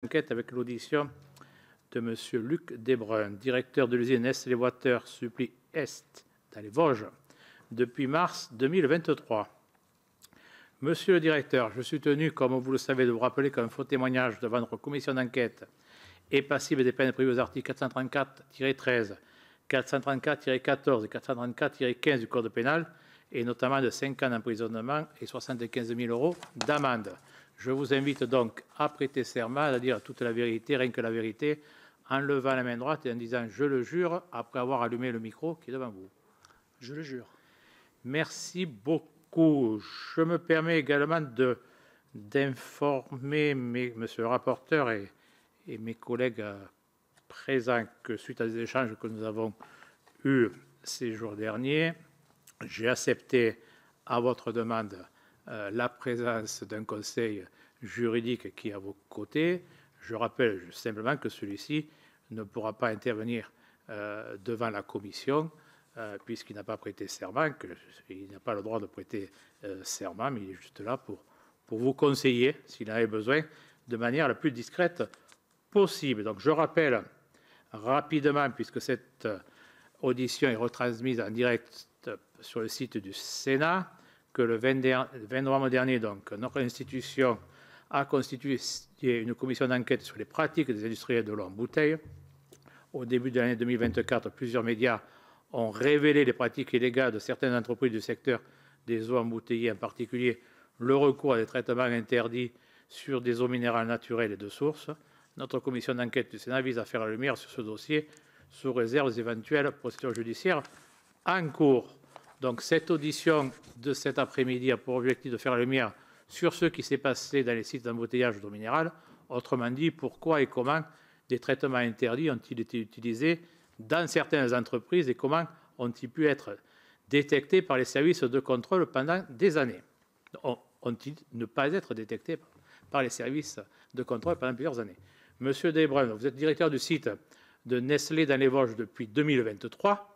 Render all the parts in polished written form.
Enquête avec l'audition de M. Luc Desbruns, directeur de l'usine Nestlé Water Supply Est dans les Vosges depuis mars 2023. Monsieur le directeur, je suis tenu, comme vous le savez, de vous rappeler qu'un faux témoignage devant notre commission d'enquête est passible des peines prévues aux articles 434-13, 434-14 et 434-15 du Code pénal, et notamment de 5 ans d'emprisonnement et 75 000 € d'amende. Je vous invite donc à prêter serment, à dire toute la vérité, rien que la vérité, en levant la main droite et en disant « je le jure » après avoir allumé le micro qui est devant vous. Je le jure. Merci beaucoup. Je me permets également d'informer monsieur le rapporteur et mes collègues présents que suite à des échanges que nous avons eus ces jours derniers, j'ai accepté à votre demande la présence d'un conseil juridique qui est à vos côtés. Je rappelle simplement que celui-ci ne pourra pas intervenir devant la commission puisqu'il n'a pas prêté serment, qu'il n'a pas le droit de prêter serment, mais il est juste là pour vous conseiller, s'il en avait besoin, de manière la plus discrète possible. Donc je rappelle rapidement, puisque cette audition est retransmise en direct sur le site du Sénat, que le 20 novembre dernier, donc, notre institution a constitué une commission d'enquête sur les pratiques des industriels de l'eau en bouteille. Au début de l'année 2024, plusieurs médias ont révélé les pratiques illégales de certaines entreprises du secteur des eaux embouteillées, en particulier le recours à des traitements interdits sur des eaux minérales naturelles et de source. Notre commission d'enquête du Sénat vise à faire la lumière sur ce dossier sous réserve des éventuelles procédures judiciaires en cours. Donc cette audition de cet après-midi a pour objectif de faire la lumière sur ce qui s'est passé dans les sites d'embouteillage d'eau minérale. Autrement dit, pourquoi et comment des traitements interdits ont-ils été utilisés dans certaines entreprises et comment ont-ils pu être détectés par les services de contrôle pendant des années. Ont-ils ne pas être détectés par les services de contrôle pendant plusieurs années. Monsieur Desbruns, vous êtes directeur du site de Nestlé dans les Vosges depuis 2023.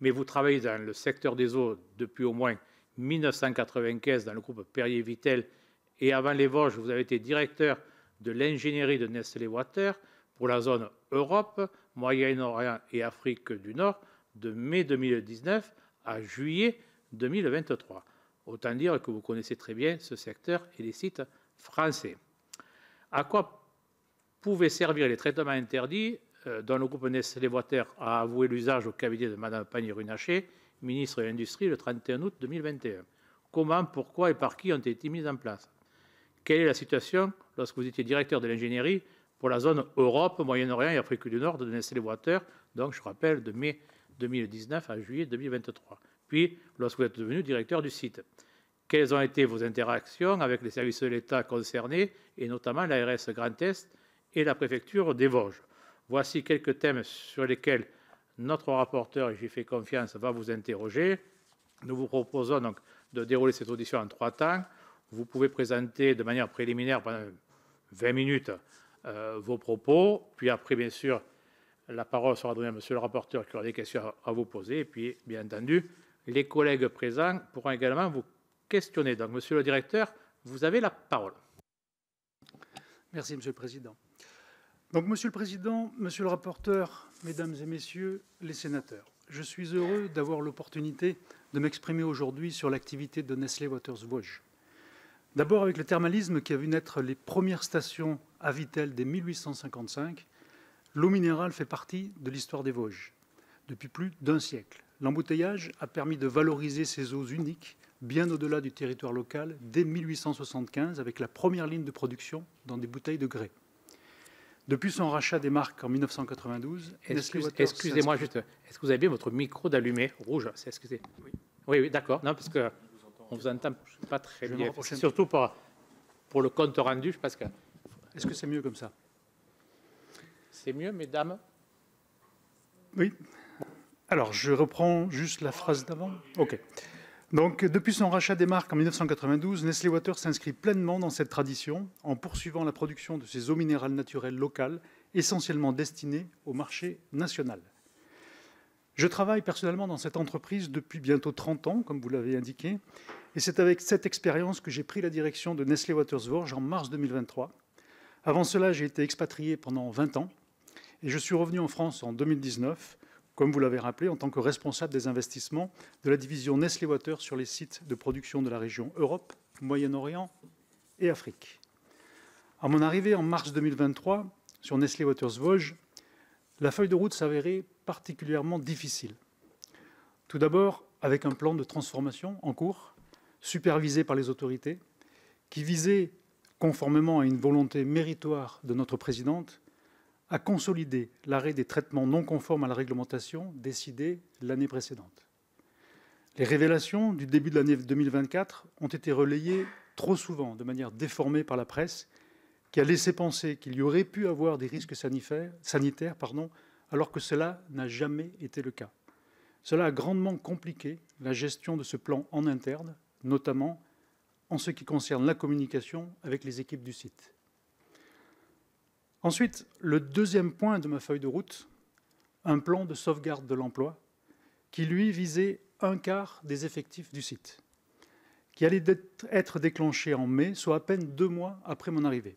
Mais vous travaillez dans le secteur des eaux depuis au moins 1995 dans le groupe Perrier-Vittel et avant les Vosges, vous avez été directeur de l'ingénierie de Nestlé Water pour la zone Europe, Moyen-Orient et Afrique du Nord de mai 2019 à juillet 2023. Autant dire que vous connaissez très bien ce secteur et les sites français. À quoi pouvaient servir les traitements interdits dont le groupe Nestlé Water a avoué l'usage au cabinet de Mme Pannier-Runacher, ministre de l'Industrie, le 31 août 2021. Comment, pourquoi et par qui ont été mis en place? Quelle est la situation lorsque vous étiez directeur de l'ingénierie pour la zone Europe, Moyen-Orient et Afrique du Nord de Nestlé Water, donc je rappelle de mai 2019 à juillet 2023. Puis, lorsque vous êtes devenu directeur du site, quelles ont été vos interactions avec les services de l'État concernés, et notamment l'ARS Grand Est et la préfecture des Vosges? Voici quelques thèmes sur lesquels notre rapporteur, et j'y fais confiance, va vous interroger. Nous vous proposons donc de dérouler cette audition en 3 temps. Vous pouvez présenter de manière préliminaire pendant 20 minutes vos propos, puis après, bien sûr, la parole sera donnée à monsieur le rapporteur qui aura des questions à vous poser, et puis, bien entendu, les collègues présents pourront également vous questionner. Donc, monsieur le directeur, vous avez la parole. Merci, monsieur le président. Donc, monsieur le président, monsieur le rapporteur, mesdames et messieurs les sénateurs, je suis heureux d'avoir l'opportunité de m'exprimer aujourd'hui sur l'activité de Nestlé Waters Vosges. D'abord avec le thermalisme qui a vu naître les premières stations à Vittel dès 1855, l'eau minérale fait partie de l'histoire des Vosges depuis plus d'1 siècle. L'embouteillage a permis de valoriser ces eaux uniques bien au-delà du territoire local dès 1875 avec la première ligne de production dans des bouteilles de grès. Depuis son rachat des marques en 1992, excusez-moi juste, est-ce que vous avez bien votre micro d'allumé rouge? Excusez. Oui, d'accord. Non, parce que on vous entend pas très bien. Surtout pour le compte rendu, je pense que. Est-ce que c'est mieux comme ça? C'est mieux, mesdames? Oui. Alors, je reprends juste la phrase d'avant. OK. Donc, depuis son rachat des marques en 1992, Nestlé Water s'inscrit pleinement dans cette tradition en poursuivant la production de ces eaux minérales naturelles locales, essentiellement destinées au marché national. Je travaille personnellement dans cette entreprise depuis bientôt 30 ans, comme vous l'avez indiqué, et c'est avec cette expérience que j'ai pris la direction de Nestlé Waters Vosges en mars 2023, Avant cela, j'ai été expatrié pendant 20 ans et je suis revenu en France en 2019, comme vous l'avez rappelé, en tant que responsable des investissements de la division Nestlé Waters sur les sites de production de la région Europe, Moyen-Orient et Afrique. À mon arrivée en mars 2023 sur Nestlé Waters Vosges, la feuille de route s'avérait particulièrement difficile. Tout d'abord, avec un plan de transformation en cours, supervisé par les autorités, qui visait, conformément à une volonté méritoire de notre présidente, à consolider l'arrêt des traitements non conformes à la réglementation décidée l'année précédente. Les révélations du début de l'année 2024 ont été relayées trop souvent de manière déformée par la presse, qui a laissé penser qu'il y aurait pu avoir des risques sanitaires, alors que cela n'a jamais été le cas. Cela a grandement compliqué la gestion de ce plan en interne, notamment en ce qui concerne la communication avec les équipes du site. Ensuite, le deuxième point de ma feuille de route, un plan de sauvegarde de l'emploi qui, lui, visait un quart des effectifs du site, qui allait être déclenché en mai, soit à peine 2 mois après mon arrivée.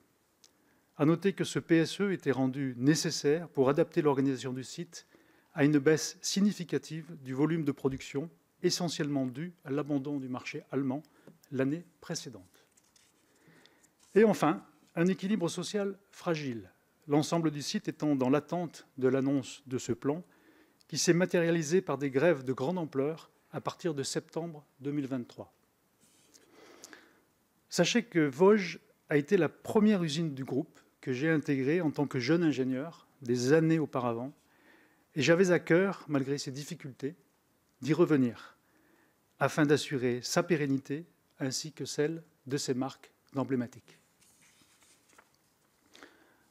À noter que ce PSE était rendu nécessaire pour adapter l'organisation du site à une baisse significative du volume de production, essentiellement due à l'abandon du marché allemand l'année précédente. Et enfin, un équilibre social fragile, l'ensemble du site étant dans l'attente de l'annonce de ce plan, qui s'est matérialisé par des grèves de grande ampleur à partir de septembre 2023. Sachez que Vosges a été la première usine du groupe que j'ai intégrée en tant que jeune ingénieur des années auparavant, et j'avais à cœur, malgré ces difficultés, d'y revenir, afin d'assurer sa pérennité ainsi que celle de ses marques emblématiques.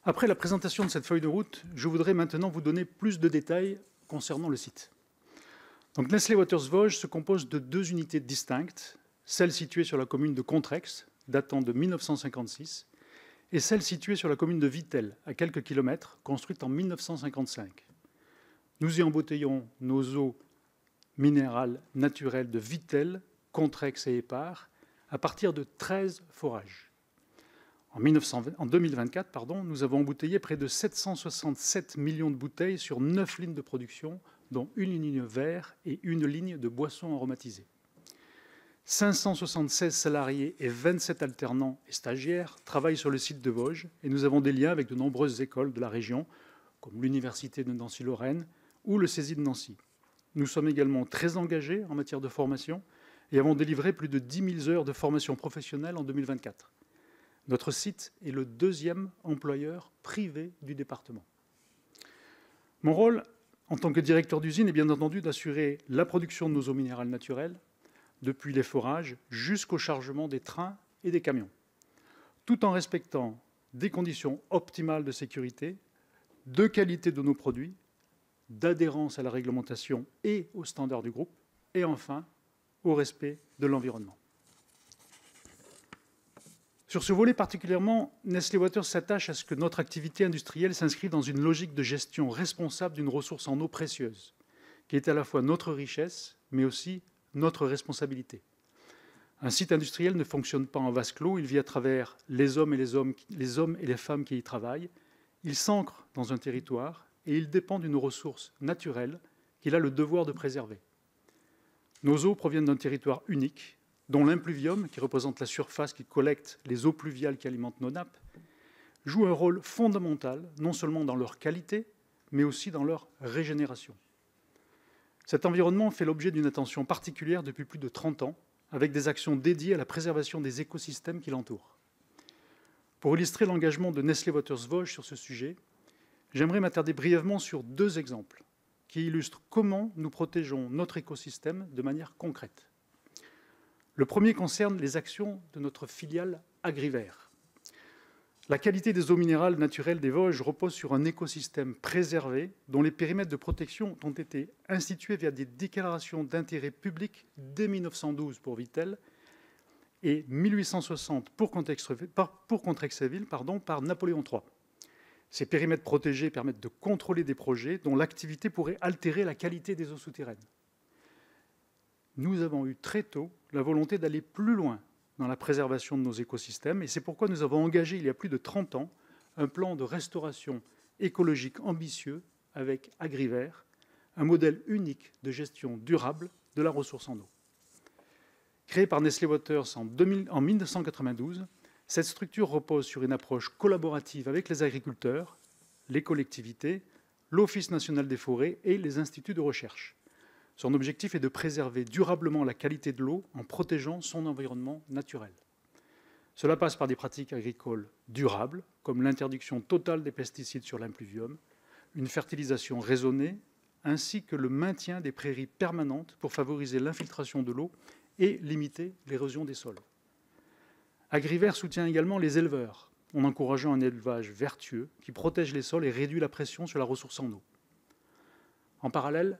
Après la présentation de cette feuille de route, je voudrais maintenant vous donner plus de détails concernant le site. Donc, Nestlé Waters Vosges se compose de 2 unités distinctes, celle située sur la commune de Contrex, datant de 1956, et celle située sur la commune de Vittel, à quelques kilomètres, construite en 1955. Nous y embouteillons nos eaux minérales naturelles de Vittel, Contrex et Épar, à partir de 13 forages. En 2024, nous avons embouteillé près de 767 millions de bouteilles sur 9 lignes de production, dont une ligne vert et une ligne de boissons aromatisées. 576 salariés et 27 alternants et stagiaires travaillent sur le site de Vosges et nous avons des liens avec de nombreuses écoles de la région, comme l'Université de Nancy-Lorraine ou le CESI de Nancy. Nous sommes également très engagés en matière de formation et avons délivré plus de 10 000 heures de formation professionnelle en 2024. Notre site est le 2e employeur privé du département. Mon rôle, en tant que directeur d'usine, est bien entendu d'assurer la production de nos eaux minérales naturelles, depuis les forages jusqu'au chargement des trains et des camions, tout en respectant des conditions optimales de sécurité, de qualité de nos produits, d'adhérence à la réglementation et aux standards du groupe, et enfin, au respect de l'environnement. Sur ce volet particulièrement, Nestlé Waters s'attache à ce que notre activité industrielle s'inscrive dans une logique de gestion responsable d'une ressource en eau précieuse, qui est à la fois notre richesse, mais aussi notre responsabilité. Un site industriel ne fonctionne pas en vase clos, il vit à travers les hommes et les femmes qui y travaillent, il s'ancre dans un territoire et il dépend d'une ressource naturelle qu'il a le devoir de préserver. Nos eaux proviennent d'un territoire unique, dont l'impluvium, qui représente la surface qui collecte les eaux pluviales qui alimentent nos nappes, joue un rôle fondamental, non seulement dans leur qualité, mais aussi dans leur régénération. Cet environnement fait l'objet d'une attention particulière depuis plus de 30 ans, avec des actions dédiées à la préservation des écosystèmes qui l'entourent. Pour illustrer l'engagement de Nestlé Waters Vosges sur ce sujet, j'aimerais m'attarder brièvement sur 2 exemples qui illustrent comment nous protégeons notre écosystème de manière concrète. Le premier concerne les actions de notre filiale Agriver. La qualité des eaux minérales naturelles des Vosges repose sur un écosystème préservé dont les périmètres de protection ont été institués via des déclarations d'intérêt public dès 1912 pour Vittel et 1860 pour Contrexéville par Napoléon III. Ces périmètres protégés permettent de contrôler des projets dont l'activité pourrait altérer la qualité des eaux souterraines. Nous avons eu très tôt la volonté d'aller plus loin dans la préservation de nos écosystèmes et c'est pourquoi nous avons engagé il y a plus de 30 ans un plan de restauration écologique ambitieux avec AgriVert, un modèle unique de gestion durable de la ressource en eau. Créée par Nestlé Waters en 1992, cette structure repose sur une approche collaborative avec les agriculteurs, les collectivités, l'Office national des forêts et les instituts de recherche. Son objectif est de préserver durablement la qualité de l'eau en protégeant son environnement naturel. Cela passe par des pratiques agricoles durables, comme l'interdiction totale des pesticides sur l'impluvium, une fertilisation raisonnée, ainsi que le maintien des prairies permanentes pour favoriser l'infiltration de l'eau et limiter l'érosion des sols. AgriVert soutient également les éleveurs, en encourageant un élevage vertueux qui protège les sols et réduit la pression sur la ressource en eau. En parallèle,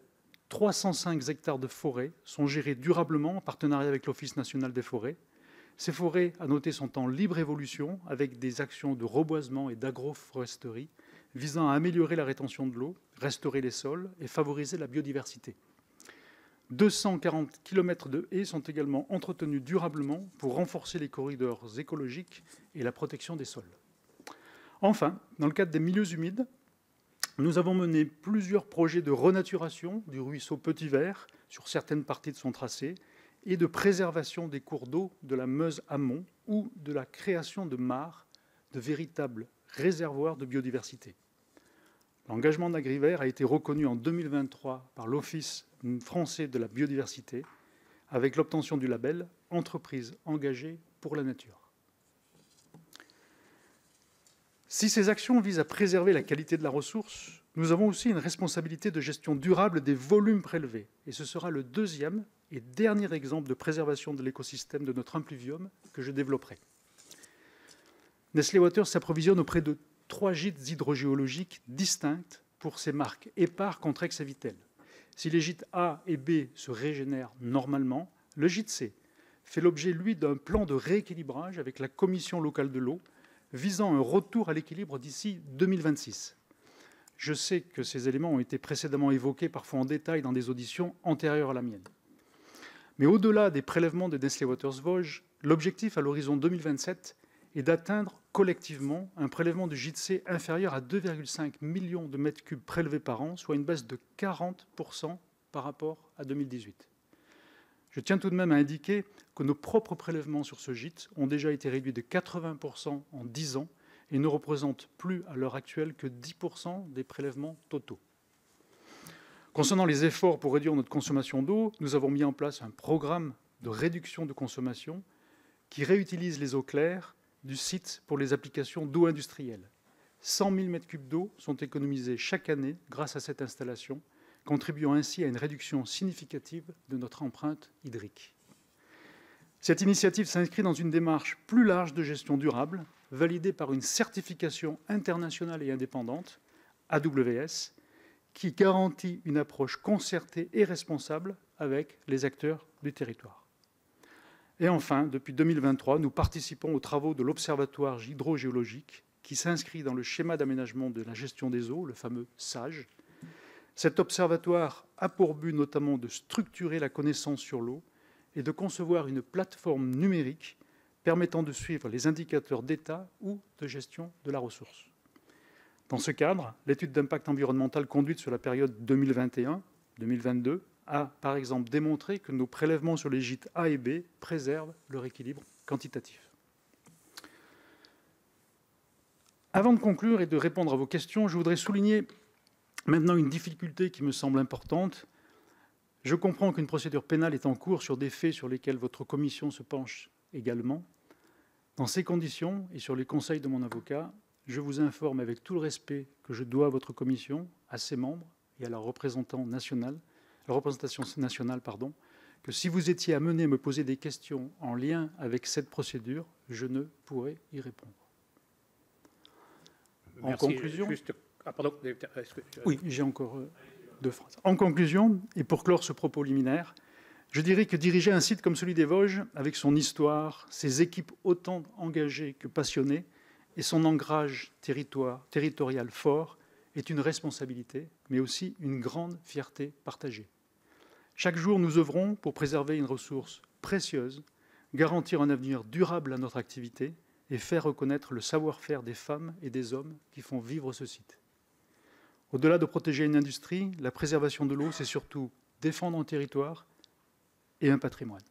305 hectares de forêt sont gérés durablement en partenariat avec l'Office national des forêts. Ces forêts, à noter, sont en libre évolution avec des actions de reboisement et d'agroforesterie visant à améliorer la rétention de l'eau, restaurer les sols et favoriser la biodiversité. 240 km de haies sont également entretenus durablement pour renforcer les corridors écologiques et la protection des sols. Enfin, dans le cadre des milieux humides, nous avons mené plusieurs projets de renaturation du ruisseau Petit Vert sur certaines parties de son tracé et de préservation des cours d'eau de la Meuse amont ou de la création de mares, de véritables réservoirs de biodiversité. L'engagement d'AgriVert a été reconnu en 2023 par l'Office français de la biodiversité avec l'obtention du label « Entreprise engagée pour la nature ». Si ces actions visent à préserver la qualité de la ressource, nous avons aussi une responsabilité de gestion durable des volumes prélevés. Et ce sera le deuxième et dernier exemple de préservation de l'écosystème de notre impluvium que je développerai. Nestlé Waters s'approvisionne auprès de 3 gîtes hydrogéologiques distincts pour ses marques Épar, Contrex et Vittel. Si les gîtes A et B se régénèrent normalement, le gîte C fait l'objet, lui, d'un plan de rééquilibrage avec la Commission locale de l'eau, visant un retour à l'équilibre d'ici 2026. Je sais que ces éléments ont été précédemment évoqués, parfois en détail, dans des auditions antérieures à la mienne. Mais au-delà des prélèvements de Nestlé Waters Vosges, l'objectif à l'horizon 2027 est d'atteindre collectivement un prélèvement du gîte C inférieur à 2,5 millions de mètres cubes prélevés par an, soit une baisse de 40% par rapport à 2018. Je tiens tout de même à indiquer que nos propres prélèvements sur ce gîte ont déjà été réduits de 80% en 10 ans et ne représentent plus à l'heure actuelle que 10% des prélèvements totaux. Concernant les efforts pour réduire notre consommation d'eau, nous avons mis en place un programme de réduction de consommation qui réutilise les eaux claires du site pour les applications d'eau industrielle. 100 000 m3 d'eau sont économisés chaque année grâce à cette installation, contribuant ainsi à une réduction significative de notre empreinte hydrique. Cette initiative s'inscrit dans une démarche plus large de gestion durable, validée par une certification internationale et indépendante, AWS, qui garantit une approche concertée et responsable avec les acteurs du territoire. Et enfin, depuis 2023, nous participons aux travaux de l'Observatoire hydrogéologique qui s'inscrit dans le schéma d'aménagement de la gestion des eaux, le fameux SAGE. Cet observatoire a pour but notamment de structurer la connaissance sur l'eau et de concevoir une plateforme numérique permettant de suivre les indicateurs d'état ou de gestion de la ressource. Dans ce cadre, l'étude d'impact environnemental conduite sur la période 2021-2022 a, par exemple, démontré que nos prélèvements sur les gîtes A et B préservent leur équilibre quantitatif. Avant de conclure et de répondre à vos questions, je voudrais souligner maintenant une difficulté qui me semble importante. Je comprends qu'une procédure pénale est en cours sur des faits sur lesquels votre commission se penche également. Dans ces conditions, et sur les conseils de mon avocat, je vous informe avec tout le respect que je dois à votre commission, à ses membres et à la représentation nationale, que si vous étiez amené à me poser des questions en lien avec cette procédure, je ne pourrais y répondre. En conclusion, oui, j'ai encore 2 phrases. En conclusion, et pour clore ce propos liminaire, je dirais que diriger un site comme celui des Vosges, avec son histoire, ses équipes autant engagées que passionnées, et son ancrage territorial fort, est une responsabilité, mais aussi une grande fierté partagée. Chaque jour, nous œuvrons pour préserver une ressource précieuse, garantir un avenir durable à notre activité et faire reconnaître le savoir-faire des femmes et des hommes qui font vivre ce site. Au-delà de protéger une industrie, la préservation de l'eau, c'est surtout défendre un territoire et un patrimoine.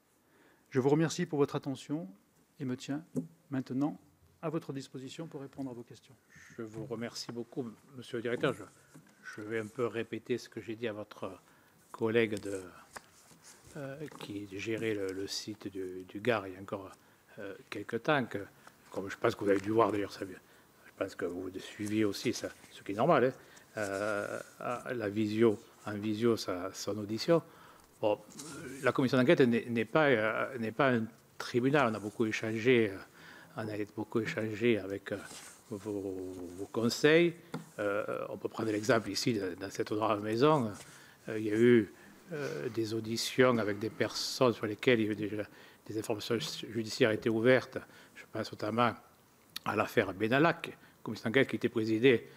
Je vous remercie pour votre attention et me tiens maintenant à votre disposition pour répondre à vos questions. Je vous remercie beaucoup, Monsieur le Directeur. Je vais un peu répéter ce que j'ai dit à votre collègue qui gérait le site du Gard il y a encore quelques temps, comme je pense que vous avez dû voir d'ailleurs, je pense que vous suiviez aussi, ça, ce qui est normal, en visio son audition. Bon, la commission d'enquête n'est pas un tribunal. On a beaucoup échangé avec vos conseils. On peut prendre l'exemple ici, dans cette honorable maison. Il y a eu des auditions avec des personnes sur lesquelles il y a eu déjà des informations judiciaires étaient ouvertes. Je pense notamment à l'affaire Benalla, commission d'enquête qui était présidée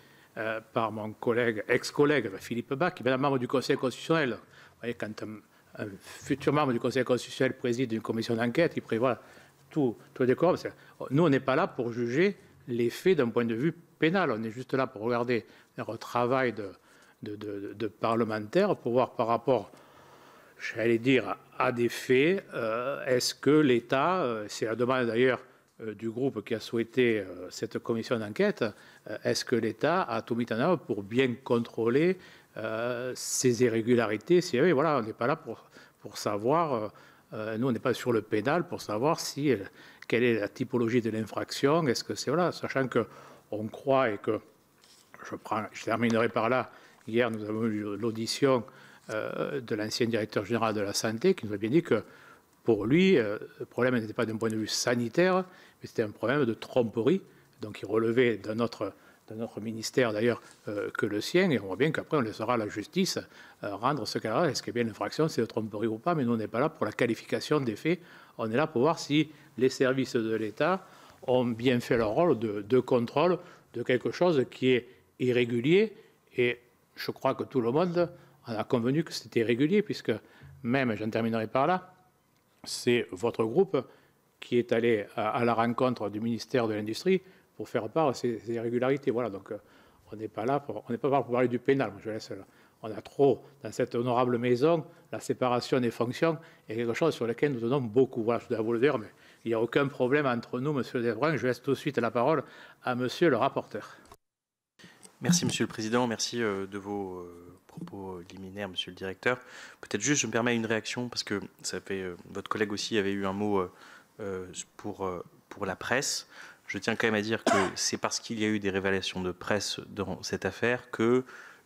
par mon collègue, ex-collègue Philippe Bach, qui est membre du Conseil constitutionnel. Vous voyez, quand un futur membre du Conseil constitutionnel préside une commission d'enquête, il prévoit tout le décorum. Nous, on n'est pas là pour juger les faits d'un point de vue pénal. On est juste là pour regarder leur travail de parlementaire, pour voir par rapport, j'allais dire, à des faits, est-ce que l'État, c'est la demande d'ailleurs du groupe qui a souhaité cette commission d'enquête, est-ce que l'État a tout mis en œuvre pour bien contrôler ces irrégularités? Si oui, voilà, on n'est pas là pour savoir, nous on n'est pas sur le pénal pour savoir quelle est la typologie de l'infraction, est-ce que c'est, voilà, sachant qu'on croit et que, je terminerai par là, hier nous avons eu l'audition de l'ancien directeur général de la santé qui nous a bien dit que pour lui, le problème n'était pas d'un point de vue sanitaire, mais c'était un problème de tromperie, donc il relevait d'un autre ministère d'ailleurs que le sien, et on voit bien qu'après on laissera la justice rendre ce cas-là, est-ce que bien l'infraction c'est de tromperie ou pas, mais nous on n'est pas là pour la qualification des faits, on est là pour voir si les services de l'État ont bien fait leur rôle de contrôle de quelque chose qui est irrégulier, et je crois que tout le monde en a convenu que c'était irrégulier, puisque même, j'en terminerai par là, c'est votre groupe qui est allé à la rencontre du ministère de l'Industrie pour faire part de ces irrégularités. Voilà, donc on n'est pas là pour parler du pénal. Je laisse là. On a trop, dans cette honorable maison, la séparation des fonctions est quelque chose sur lequel nous tenons beaucoup. Voilà, je dois vous le dire, mais il n'y a aucun problème entre nous, Monsieur Desbrun. Je laisse tout de suite la parole à Monsieur le rapporteur. Merci, Monsieur le Président. Merci de vos propos liminaires, Monsieur le Directeur. Peut-être juste, je me permets une réaction, parce que ça fait, votre collègue aussi avait eu un mot pour la presse. Je tiens quand même à dire que c'est parce qu'il y a eu des révélations de presse dans cette affaire que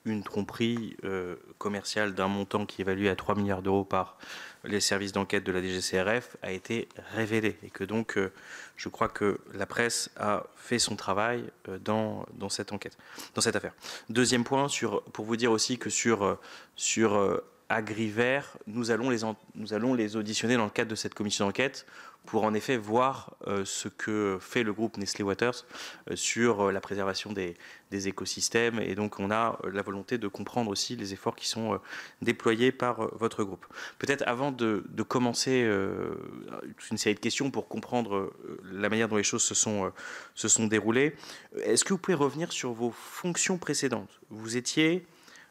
une tromperie commerciale d'un montant qui est évalué à 3 milliards d'euros par les services d'enquête de la DGCCRF a été révélée. Et que donc, je crois que la presse a fait son travail dans cette enquête, dans cette affaire. Deuxième point, pour vous dire aussi que sur Agriver, nous allons les auditionner dans le cadre de cette commission d'enquête pour en effet voir ce que fait le groupe Nestlé Waters sur la préservation des écosystèmes, et donc on a la volonté de comprendre aussi les efforts qui sont déployés par votre groupe. Peut-être avant de commencer une série de questions pour comprendre la manière dont les choses se sont déroulées, est-ce que vous pouvez revenir sur vos fonctions précédentes? Vous étiez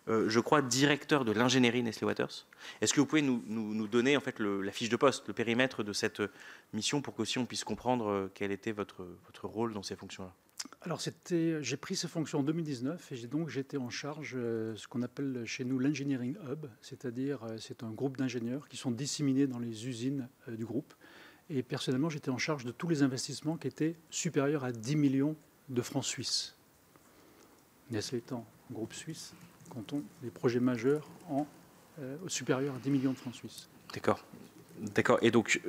je crois, directeur de l'ingénierie Nestlé Waters. Est-ce que vous pouvez nous donner en fait la fiche de poste, le périmètre de cette mission pour qu'aussi on puisse comprendre quel était votre rôle dans ces fonctions-là? Alors, j'ai pris ces fonctions en 2019 et donc j'étais en charge ce qu'on appelle chez nous l'Engineering Hub, c'est-à-dire c'est un groupe d'ingénieurs qui sont disséminés dans les usines du groupe. Et personnellement, j'étais en charge de tous les investissements qui étaient supérieurs à 10 millions de francs suisses. Nestlé étant un groupe suisse, comptons des projets majeurs supérieurs à 10 millions de francs suisses. D'accord. D'accord. Et donc,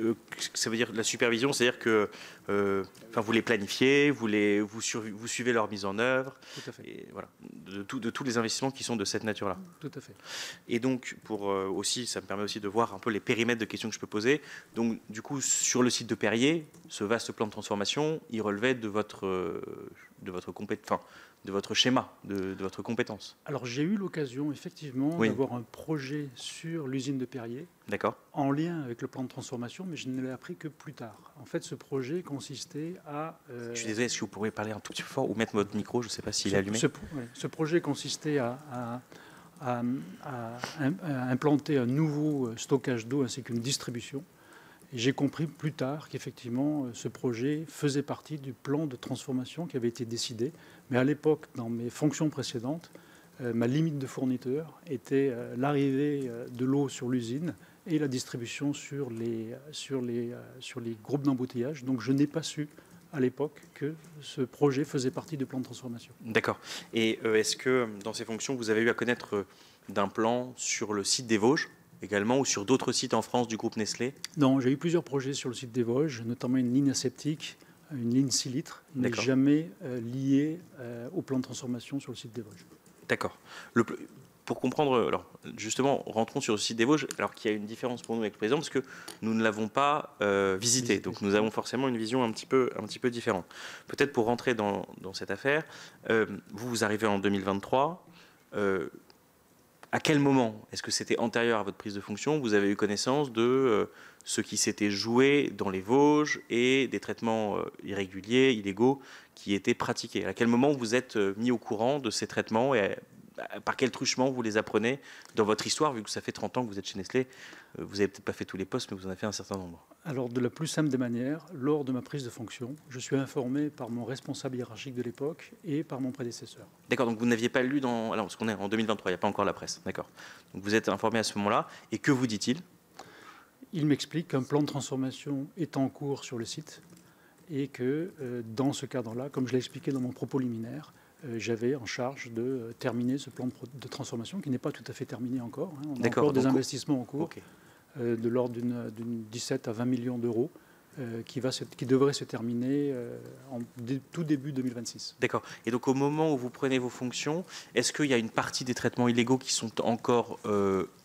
ça veut dire la supervision, c'est-à-dire que vous les planifiez, vous suivez leur mise en œuvre. Tout à fait. Et voilà, de tous les investissements qui sont de cette nature-là. Tout à fait. Et donc, aussi, ça me permet aussi de voir un peu les périmètres de questions que je peux poser. Donc, du coup, sur le site de Perrier, ce vaste plan de transformation, il relevait de votre de votre schéma, de votre compétence. Alors j'ai eu l'occasion effectivement d'avoir un projet sur l'usine de Perrier, en lien avec le plan de transformation, mais je ne l'ai appris que plus tard. En fait, ce projet consistait à... Je suis désolé, est-ce que vous pourriez parler un tout petit peu fort ou mettre votre micro, je ne sais pas s'il est allumé. Ce projet consistait à implanter un nouveau stockage d'eau ainsi qu'une distribution. Et j'ai compris plus tard qu'effectivement, ce projet faisait partie du plan de transformation qui avait été décidé. Mais à l'époque, dans mes fonctions précédentes, ma limite de fourniture était l'arrivée de l'eau sur l'usine et la distribution sur les groupes d'embouteillage. Donc je n'ai pas su à l'époque que ce projet faisait partie du plan de transformation. D'accord. Et est-ce que dans ces fonctions, vous avez eu à connaître d'un plan sur le site des Vosges également, ou sur d'autres sites en France du groupe Nestlé? Non, j'ai eu plusieurs projets sur le site des Vosges, notamment une ligne aseptique, une ligne 6 litres, mais jamais liée au plan de transformation sur le site des Vosges. D'accord. Pour comprendre, alors justement, rentrons sur le site des Vosges, alors qu'il y a une différence pour nous avec le président, parce que nous ne l'avons pas visité, donc nous avons forcément une vision un petit peu différente. Peut-être pour rentrer dans cette affaire, vous arrivez en 2023, à quel moment, est-ce que c'était antérieur à votre prise de fonction, vous avez eu connaissance de ce qui s'était joué dans les Vosges et des traitements irréguliers, illégaux, qui étaient pratiqués? À quel moment vous êtes mis au courant de ces traitements et par quel truchement vous les apprenez dans votre histoire, vu que ça fait 30 ans que vous êtes chez Nestlé? Vous n'avez peut-être pas fait tous les postes, mais vous en avez fait un certain nombre. Alors, de la plus simple des manières, lors de ma prise de fonction, je suis informé par mon responsable hiérarchique de l'époque et par mon prédécesseur. D'accord, donc vous n'aviez pas lu dans... Alors, parce qu'on est en 2023, il n'y a pas encore la presse. D'accord. Donc vous êtes informé à ce moment-là. Et que vous dit-il? Il m'explique qu'un plan de transformation est en cours sur le site et que, dans ce cadre-là, comme je l'ai expliqué dans mon propos liminaire, j'avais en charge de terminer ce plan de transformation qui n'est pas tout à fait terminé encore. On a encore des investissements en cours de l'ordre d'une 17 à 20 millions d'euros qui devrait se terminer en tout début 2026. D'accord. Et donc au moment où vous prenez vos fonctions, est-ce qu'il y a une partie des traitements illégaux qui sont encore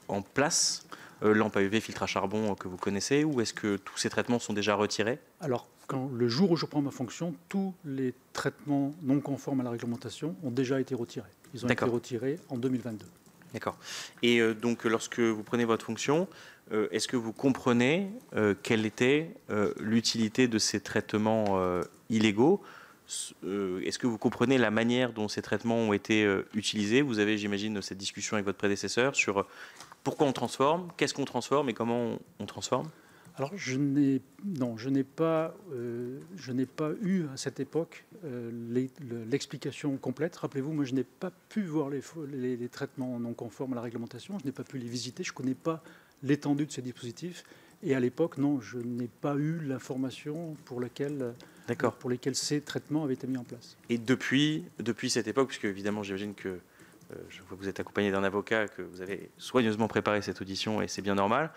en place, lampe à UV, filtre à charbon que vous connaissez, ou est-ce que tous ces traitements sont déjà retirés? Alors, le jour où je prends ma fonction, tous les traitements non conformes à la réglementation ont déjà été retirés. Ils ont été retirés en 2022. D'accord. Et donc, lorsque vous prenez votre fonction, est-ce que vous comprenez quelle était l'utilité de ces traitements illégaux? Est-ce que vous comprenez la manière dont ces traitements ont été utilisés? Vous avez, j'imagine, cette discussion avec votre prédécesseur sur pourquoi on transforme, qu'est-ce qu'on transforme et comment on transforme? Alors, je n'ai pas eu à cette époque l'explication complète. Rappelez-vous, moi, je n'ai pas pu voir les traitements non conformes à la réglementation. Je n'ai pas pu les visiter. Je ne connais pas l'étendue de ces dispositifs. Et à l'époque, non, je n'ai pas eu l'information pour lesquelles ces traitements avaient été mis en place. Et depuis cette époque, puisque évidemment, j'imagine que je vois que vous êtes accompagné d'un avocat, que vous avez soigneusement préparé cette audition, et c'est bien normal.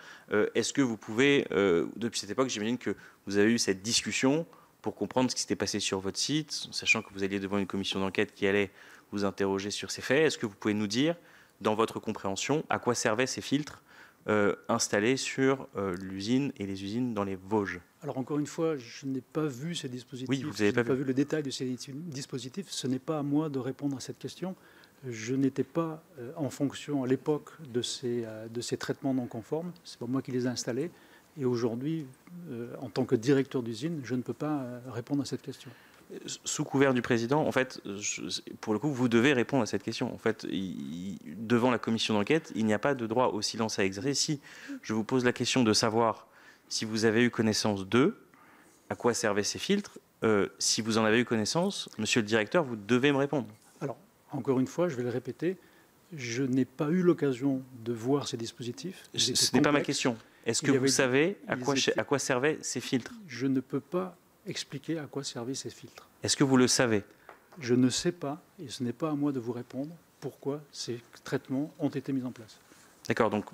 Est-ce que vous pouvez, depuis cette époque, j'imagine que vous avez eu cette discussion pour comprendre ce qui s'était passé sur votre site, sachant que vous alliez devant une commission d'enquête qui allait vous interroger sur ces faits. Est-ce que vous pouvez nous dire, dans votre compréhension, à quoi servaient ces filtres installés sur l'usine et les usines dans les Vosges? Alors encore une fois, je n'ai pas vu ces dispositifs. Oui, vous n'avez pas vu le détail de ces dispositifs. Ce n'est pas à moi de répondre à cette question. Je n'étais pas en fonction à l'époque de ces traitements non conformes. Ce n'est pas moi qui les ai installés. Et aujourd'hui, en tant que directeur d'usine, je ne peux pas répondre à cette question. Sous couvert du président, en fait, pour le coup, vous devez répondre à cette question. En fait, devant la commission d'enquête, il n'y a pas de droit au silence à exercer. Si je vous pose la question de savoir si vous avez eu connaissance d'eux, à quoi servaient ces filtres, si vous en avez eu connaissance, monsieur le directeur, vous devez me répondre. Alors, encore une fois, je vais le répéter, je n'ai pas eu l'occasion de voir ces dispositifs. Ce n'est pas ma question. Est-ce que vous savez à quoi servaient ces filtres? Je ne peux pas expliquer à quoi servaient ces filtres. Est-ce que vous le savez? Je ne sais pas, et ce n'est pas à moi de vous répondre pourquoi ces traitements ont été mis en place. D'accord, donc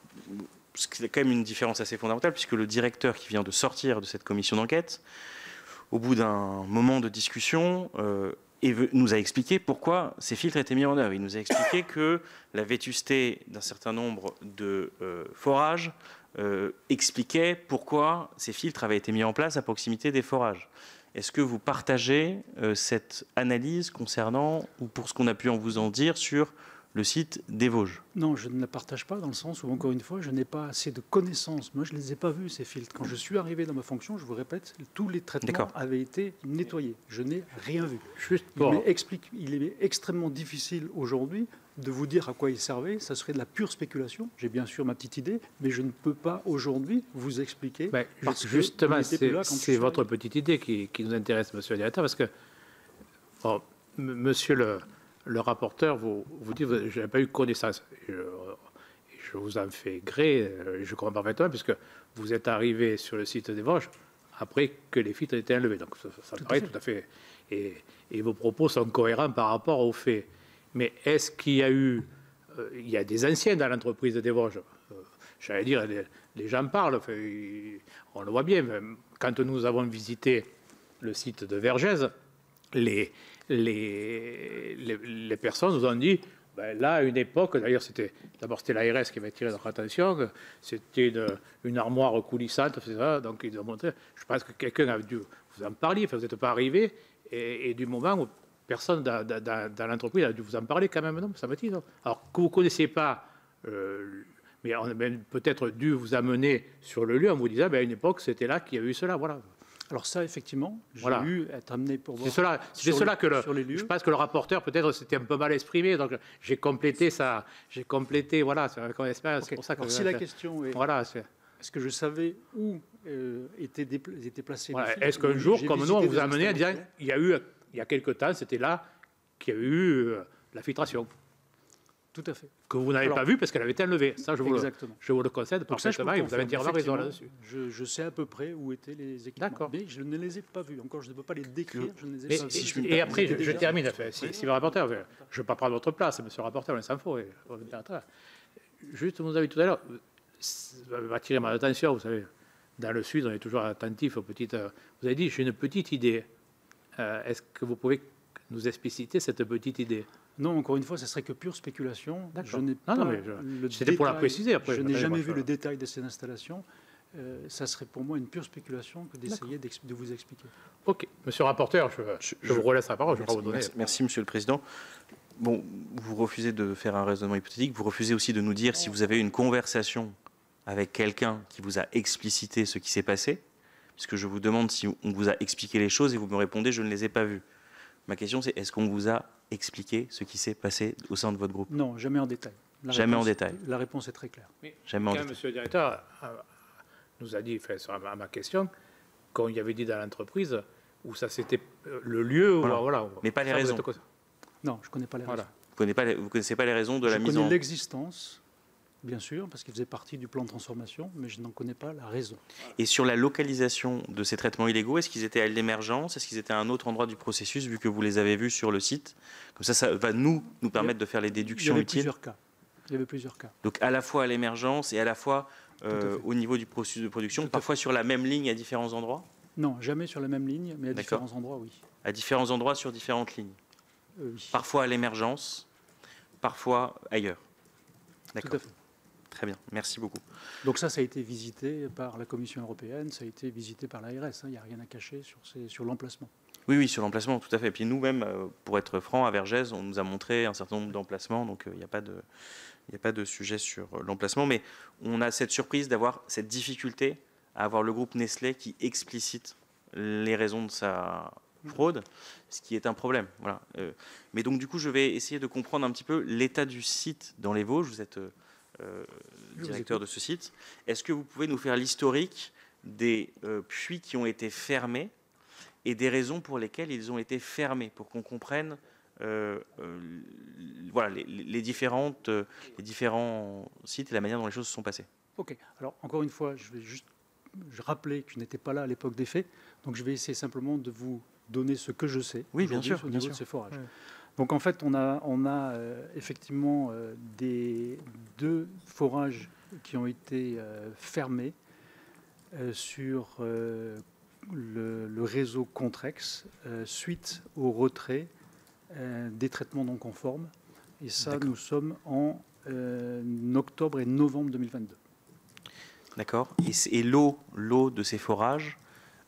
c'est quand même une différence assez fondamentale, puisque le directeur qui vient de sortir de cette commission d'enquête, au bout d'un moment de discussion, nous a expliqué pourquoi ces filtres étaient mis en œuvre. Il nous a expliqué que la vétusté d'un certain nombre de forages expliquait pourquoi ces filtres avaient été mis en place à proximité des forages. Est-ce que vous partagez cette analyse concernant, ou pour ce qu'on a pu vous en dire, sur le site des Vosges? Non, je ne la partage pas dans le sens où, encore une fois, je n'ai pas assez de connaissances. Moi, je ne les ai pas vus, ces filtres. Quand je suis arrivé dans ma fonction, je vous répète, tous les traitements avaient été nettoyés. Je n'ai rien vu. Juste pour... il est extrêmement difficile aujourd'hui de vous dire à quoi ils servaient. Ça serait de la pure spéculation. J'ai bien sûr ma petite idée, mais je ne peux pas aujourd'hui vous expliquer. Ben, justement, c'est votre petite idée qui nous intéresse, monsieur le directeur, parce que, bon, monsieur le rapporteur vous dit que je n'ai pas eu connaissance. Je vous en fais gré, je comprends parfaitement, puisque vous êtes arrivé sur le site des Vosges après que les filtres étaient enlevés. Donc ça me paraît tout à fait... Et vos propos sont cohérents par rapport aux faits. Mais est-ce qu'il y a eu... il y a des anciens dans l'entreprise des Vosges. J'allais dire, les gens parlent, enfin, on le voit bien. Quand nous avons visité le site de Vergès, les personnes nous ont dit, ben là, à une époque, d'ailleurs, d'abord c'était l'ARS qui avait attiré notre attention, c'était une armoire coulissante, donc ils ont montré, je pense que quelqu'un a dû vous en parler, enfin, vous n'êtes pas arrivé, et du moment où personne dans l'entreprise a dû vous en parler quand même, non, ça me dit, non. Alors que vous ne connaissiez pas, mais on a peut-être dû vous amener sur le lieu en vous disant, ben, à une époque, c'était là qu'il y a eu cela, voilà. Alors ça, effectivement, j'ai voilà. eu à être amené pour voir. C'est cela que je pense que le rapporteur peut-être s'était un peu mal exprimé, donc j'ai complété ça, voilà, c'est une expérience. Okay. Pour ça que alors si la question est, voilà, est-ce que je savais où étaient placés voilà. les filtres? Est-ce qu'un jour, comme nous, on vous a amené à dire, il y a quelque temps, c'était là qu'il y a eu la filtration. Tout à fait. Que vous n'avez pas vu parce qu'elle avait été enlevée. Ça, je vous le concède parfaitement et vous avez entièrement raison là-dessus. Je sais à peu près où étaient les équipements. D'accord. Mais je ne les ai pas vus. Encore, je ne peux pas les décrire. Je ne les ai pas vus. Et après, je termine. Si le rapporteur, je ne vais pas prendre votre place, monsieur le rapporteur, on s'en fout. Juste, vous avez tout à l'heure, ça va attirer mon attention, vous savez. Dans le Sud, on est toujours attentif aux petites. Vous avez dit, j'ai une petite idée. Est-ce que vous pouvez nous expliciter cette petite idée? Non, encore une fois, ce serait que pure spéculation. Je n'ai pas c'était pour la préciser. Après, je n'ai jamais vu le détail de ces installations. Ça serait pour moi une pure spéculation que d'essayer de vous expliquer. Ok. Monsieur le rapporteur, je vous relaisse la parole. Merci, monsieur le président. Bon, vous refusez de faire un raisonnement hypothétique. Vous refusez aussi de nous dire si vous avez eu une conversation avec quelqu'un qui vous a explicité ce qui s'est passé, puisque je vous demande si on vous a expliqué les choses et vous me répondez je ne les ai pas vues. Ma question, c'est est-ce qu'on vous a expliqué ce qui s'est passé au sein de votre groupe? Non, jamais en détail. Jamais en détail. La réponse est très claire. Mais jamais en détail. Monsieur le directeur nous a dit, à ma question, quand il y avait dit dans l'entreprise où ça c'était le lieu, voilà. Mais pas les raisons. Non, je ne connais pas les raisons. Vous ne connaissez pas les raisons de la mise en... Je connais l'existence, bien sûr, parce qu'il faisait partie du plan de transformation, mais je n'en connais pas la raison. Et sur la localisation de ces traitements illégaux, est-ce qu'ils étaient à l'émergence? Est-ce qu'ils étaient à un autre endroit du processus, vu que vous les avez vus sur le site? Comme ça va nous permettre de faire les déductions utiles. Il y avait plusieurs cas. Donc à la fois à l'émergence et à la fois au niveau du processus de production, parfois sur la même ligne à différents endroits? Non, jamais sur la même ligne, mais à différents endroits, oui. À différents endroits sur différentes lignes? Oui. Parfois à l'émergence, parfois ailleurs. D'accord. Tout à fait. Très bien, merci beaucoup. Donc ça a été visité par la Commission européenne, ça a été visité par l'ARS, il n'y a rien à cacher sur l'emplacement. Oui, sur l'emplacement, tout à fait. Et puis nous-mêmes, pour être franc, à Vergès, on nous a montré un certain nombre d'emplacements, donc il n'y a pas de sujet sur l'emplacement, mais on a cette surprise d'avoir cette difficulté à avoir le groupe Nestlé qui explicite les raisons de sa fraude, ce qui est un problème. Voilà. Mais donc du coup, je vais essayer de comprendre un petit peu l'état du site dans les Vosges. Vous êtes directeur de ce site. Est-ce que vous pouvez nous faire l'historique des puits qui ont été fermés et des raisons pour lesquelles ils ont été fermés, pour qu'on comprenne voilà, les différents sites et la manière dont les choses se sont passées? Ok. Alors, encore une fois, je vais juste rappeler que je n'étais pas là à l'époque des faits, donc je vais essayer simplement de vous donner ce que je sais oui, bien sûr, au niveau de ces forages. Ouais. Donc, en fait, on a effectivement deux forages qui ont été fermés sur le réseau Contrex suite au retrait des traitements non conformes. Et ça, nous sommes en octobre et novembre 2022. D'accord. Et l'eau de ces forages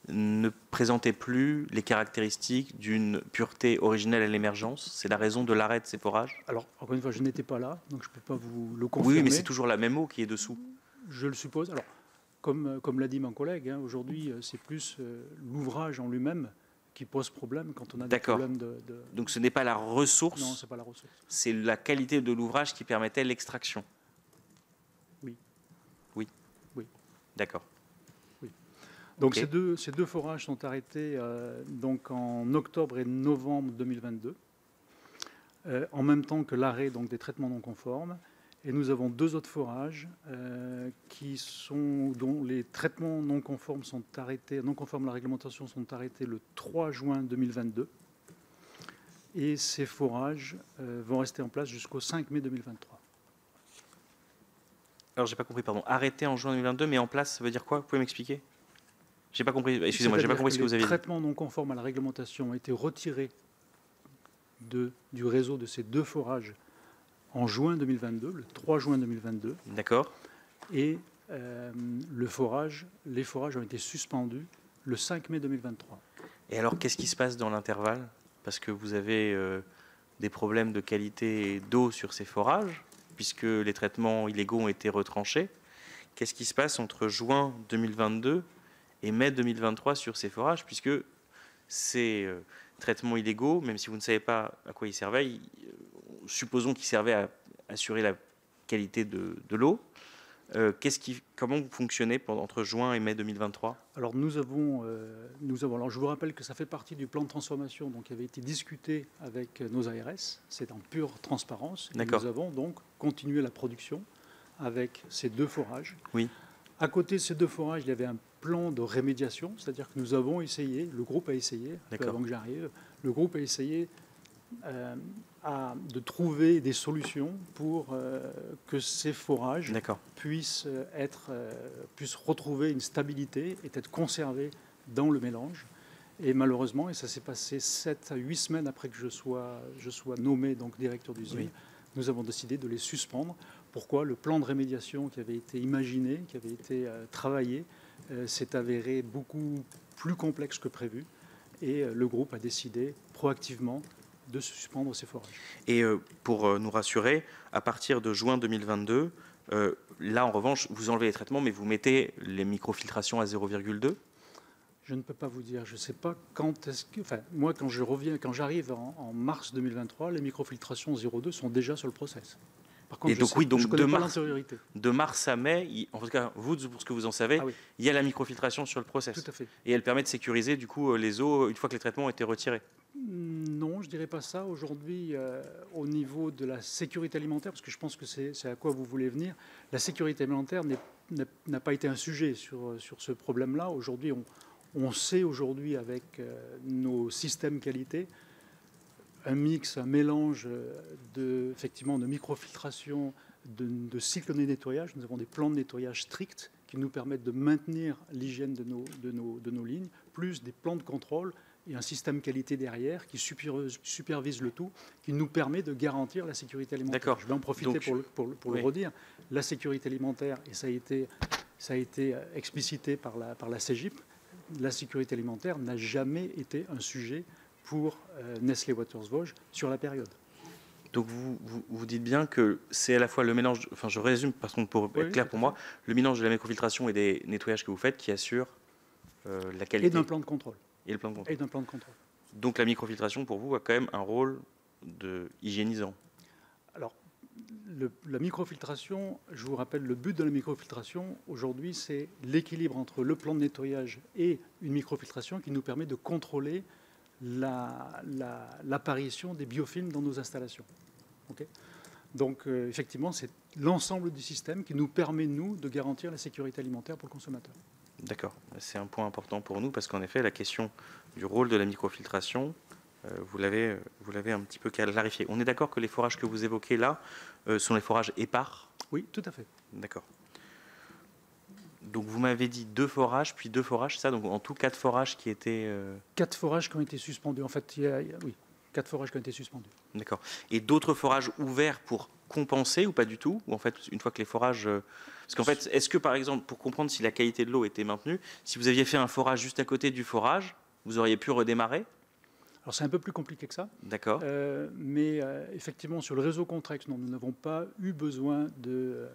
ne présentait plus les caractéristiques d'une pureté originelle à l'émergence. C'est la raison de l'arrêt de ces forages? Alors, encore une fois, je n'étais pas là, donc je ne peux pas vous le confirmer. Oui, mais c'est toujours la même eau qui est dessous. Je le suppose. Alors, comme l'a dit mon collègue, hein, aujourd'hui, c'est plus l'ouvrage en lui-même qui pose problème quand on a des problèmes de... Donc ce n'est pas la ressource. Non, c'est pas la ressource. C'est la qualité de l'ouvrage qui permettait l'extraction. Oui. Oui. Oui. D'accord. Oui. Donc okay. ces deux forages sont arrêtés donc en octobre et novembre 2022, en même temps que l'arrêt donc des traitements non conformes. Et nous avons deux autres forages dont les traitements non conformes sont arrêtés, non conformes à la réglementation sont arrêtés le 3 juin 2022. Et ces forages vont rester en place jusqu'au 5 mai 2023. Alors, j'ai pas compris, pardon. Arrêté en juin 2022, mais en place, ça veut dire quoi? Vous pouvez m'expliquer? J'ai pas compris. Excusez-moi, j'ai pas compris ce que vous avez dit. Les traitements non conformes à la réglementation ont été retirés du réseau de ces deux forages en juin 2022, le 3 juin 2022. D'accord. Et les forages ont été suspendus le 5 mai 2023. Et alors, qu'est-ce qui se passe dans l'intervalle? Parce que vous avez des problèmes de qualité d'eau sur ces forages, puisque les traitements illégaux ont été retranchés. Qu'est-ce qui se passe entre juin 2022 et mai 2023 sur ces forages, puisque ces traitements illégaux, même si vous ne savez pas à quoi ils servaient, supposons qu'ils servaient à assurer la qualité de l'eau. Comment vous fonctionnez entre juin et mai 2023? Alors nous avons alors je vous rappelle que ça fait partie du plan de transformation donc, qui avait été discuté avec nos ARS, c'est en pure transparence. Et nous avons donc continué la production avec ces deux forages. Oui. À côté de ces deux forages, il y avait un plan de rémédiation, c'est-à-dire que nous avons essayé, le groupe a essayé, avant que j'arrive, le groupe a essayé de trouver des solutions pour que ces forages puissent retrouver une stabilité et être conservés dans le mélange. Et malheureusement, et ça s'est passé 7 à 8 semaines après que je sois nommé donc directeur d'usine, nous avons décidé de les suspendre. Pourquoi? Le plan de rémédiation qui avait été imaginé, qui avait été travaillé, s'est avéré beaucoup plus complexe que prévu. Et le groupe a décidé proactivement de suspendre ces forages. Et pour nous rassurer, à partir de juin 2022, là en revanche, vous enlevez les traitements, mais vous mettez les microfiltrations à 0,2? Je ne peux pas vous dire. Je ne sais pas quand est-ce que... Enfin, moi, quand j'arrive en mars 2023, les microfiltrations 0,2 sont déjà sur le process. Par contre, je connais pas l'antériorité. De mars à mai, en tout cas, vous, pour ce que vous en savez, il y a la microfiltration sur le process. Tout à fait. Et elle permet de sécuriser, du coup, les eaux une fois que les traitements ont été retirés. Non, je ne dirais pas ça. Aujourd'hui, au niveau de la sécurité alimentaire, parce que je pense que c'est à quoi vous voulez venir, la sécurité alimentaire n'a pas été un sujet sur ce problème-là. Aujourd'hui, on sait aujourd'hui avec nos systèmes qualité, un mélange effectivement, de microfiltration, de cycle de nettoyage. Nous avons des plans de nettoyage stricts qui nous permettent de maintenir l'hygiène de nos lignes, plus des plans de contrôle et un système qualité derrière qui supervise le tout, qui nous permet de garantir la sécurité alimentaire. Je vais en profiter pour le redire. La sécurité alimentaire, et ça a été explicité par la CEGIP, la sécurité alimentaire n'a jamais été un sujet pour Nestlé Waters Vosges sur la période. Donc vous dites bien que c'est à la fois le mélange, enfin je résume parce qu'on pour être clair pour moi, le mélange de la microfiltration et des nettoyages que vous faites qui assure la qualité. Et d'un plan de contrôle. Et le plan de contrôle. Et d'un plan de contrôle. Donc la microfiltration pour vous a quand même un rôle de hygiénisant. Alors la microfiltration, je vous rappelle, le but de la microfiltration aujourd'hui, c'est l'équilibre entre le plan de nettoyage et une microfiltration qui nous permet de contrôler l'apparition des biofilms dans nos installations. Okay. Donc, effectivement, c'est l'ensemble du système qui nous permet, nous, de garantir la sécurité alimentaire pour le consommateur. D'accord. C'est un point important pour nous parce qu'en effet, la question du rôle de la microfiltration, vous l'avez un petit peu clarifié. On est d'accord que les forages que vous évoquez là sont les forages épars? Oui, tout à fait. D'accord. Donc vous m'avez dit 2 forages, puis 2 forages, ça, donc en tout 4 forages qui étaient... 4 forages qui ont été suspendus. En fait, oui. 4 forages qui ont été suspendus. D'accord. Et d'autres forages ouverts pour compenser ou pas du tout? Ou en fait, une fois que les forages... Parce qu'en fait, est-ce que par exemple, pour comprendre si la qualité de l'eau était maintenue, si vous aviez fait un forage juste à côté du forage, vous auriez pu redémarrer? Alors c'est un peu plus compliqué que ça. D'accord. Mais effectivement, sur le réseau Contrex, non, nous n'avons pas eu besoin de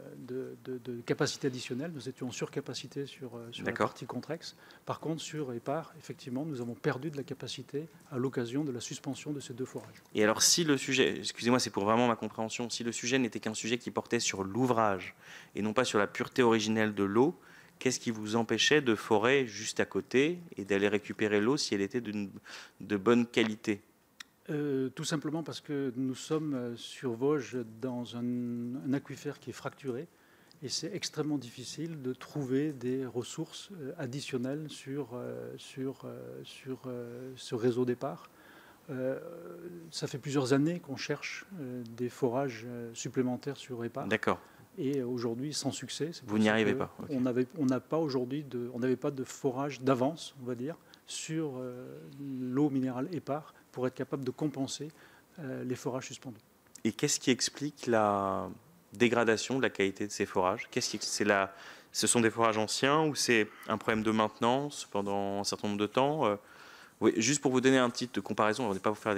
capacité additionnelle. Nous étions en surcapacité sur la partie Contrex. Par contre, sur Épar, effectivement, nous avons perdu de la capacité à l'occasion de la suspension de ces 2 forages. Et alors, si le sujet, excusez-moi, c'est pour vraiment ma compréhension, si le sujet n'était qu'un sujet qui portait sur l'ouvrage et non pas sur la pureté originelle de l'eau, qu'est-ce qui vous empêchait de forer juste à côté et d'aller récupérer l'eau si elle était de bonne qualité? Tout simplement parce que nous sommes sur Vosges dans un aquifère qui est fracturé et c'est extrêmement difficile de trouver des ressources additionnelles sur ce réseau départ. Ça fait plusieurs années qu'on cherche des forages supplémentaires sur Épar. D'accord. Et aujourd'hui, sans succès. Vous n'y arrivez pas. Okay. On n'a pas aujourd'hui on n'avait pas de forage d'avance, on va dire, sur l'eau minérale Épar pour être capable de compenser les forages suspendus. Et qu'est-ce qui explique la dégradation de la qualité de ces forages? Ce sont des forages anciens ou c'est un problème de maintenance pendant un certain nombre de temps? Oui, juste pour vous donner un petit de comparaison, on ne va pas vous faire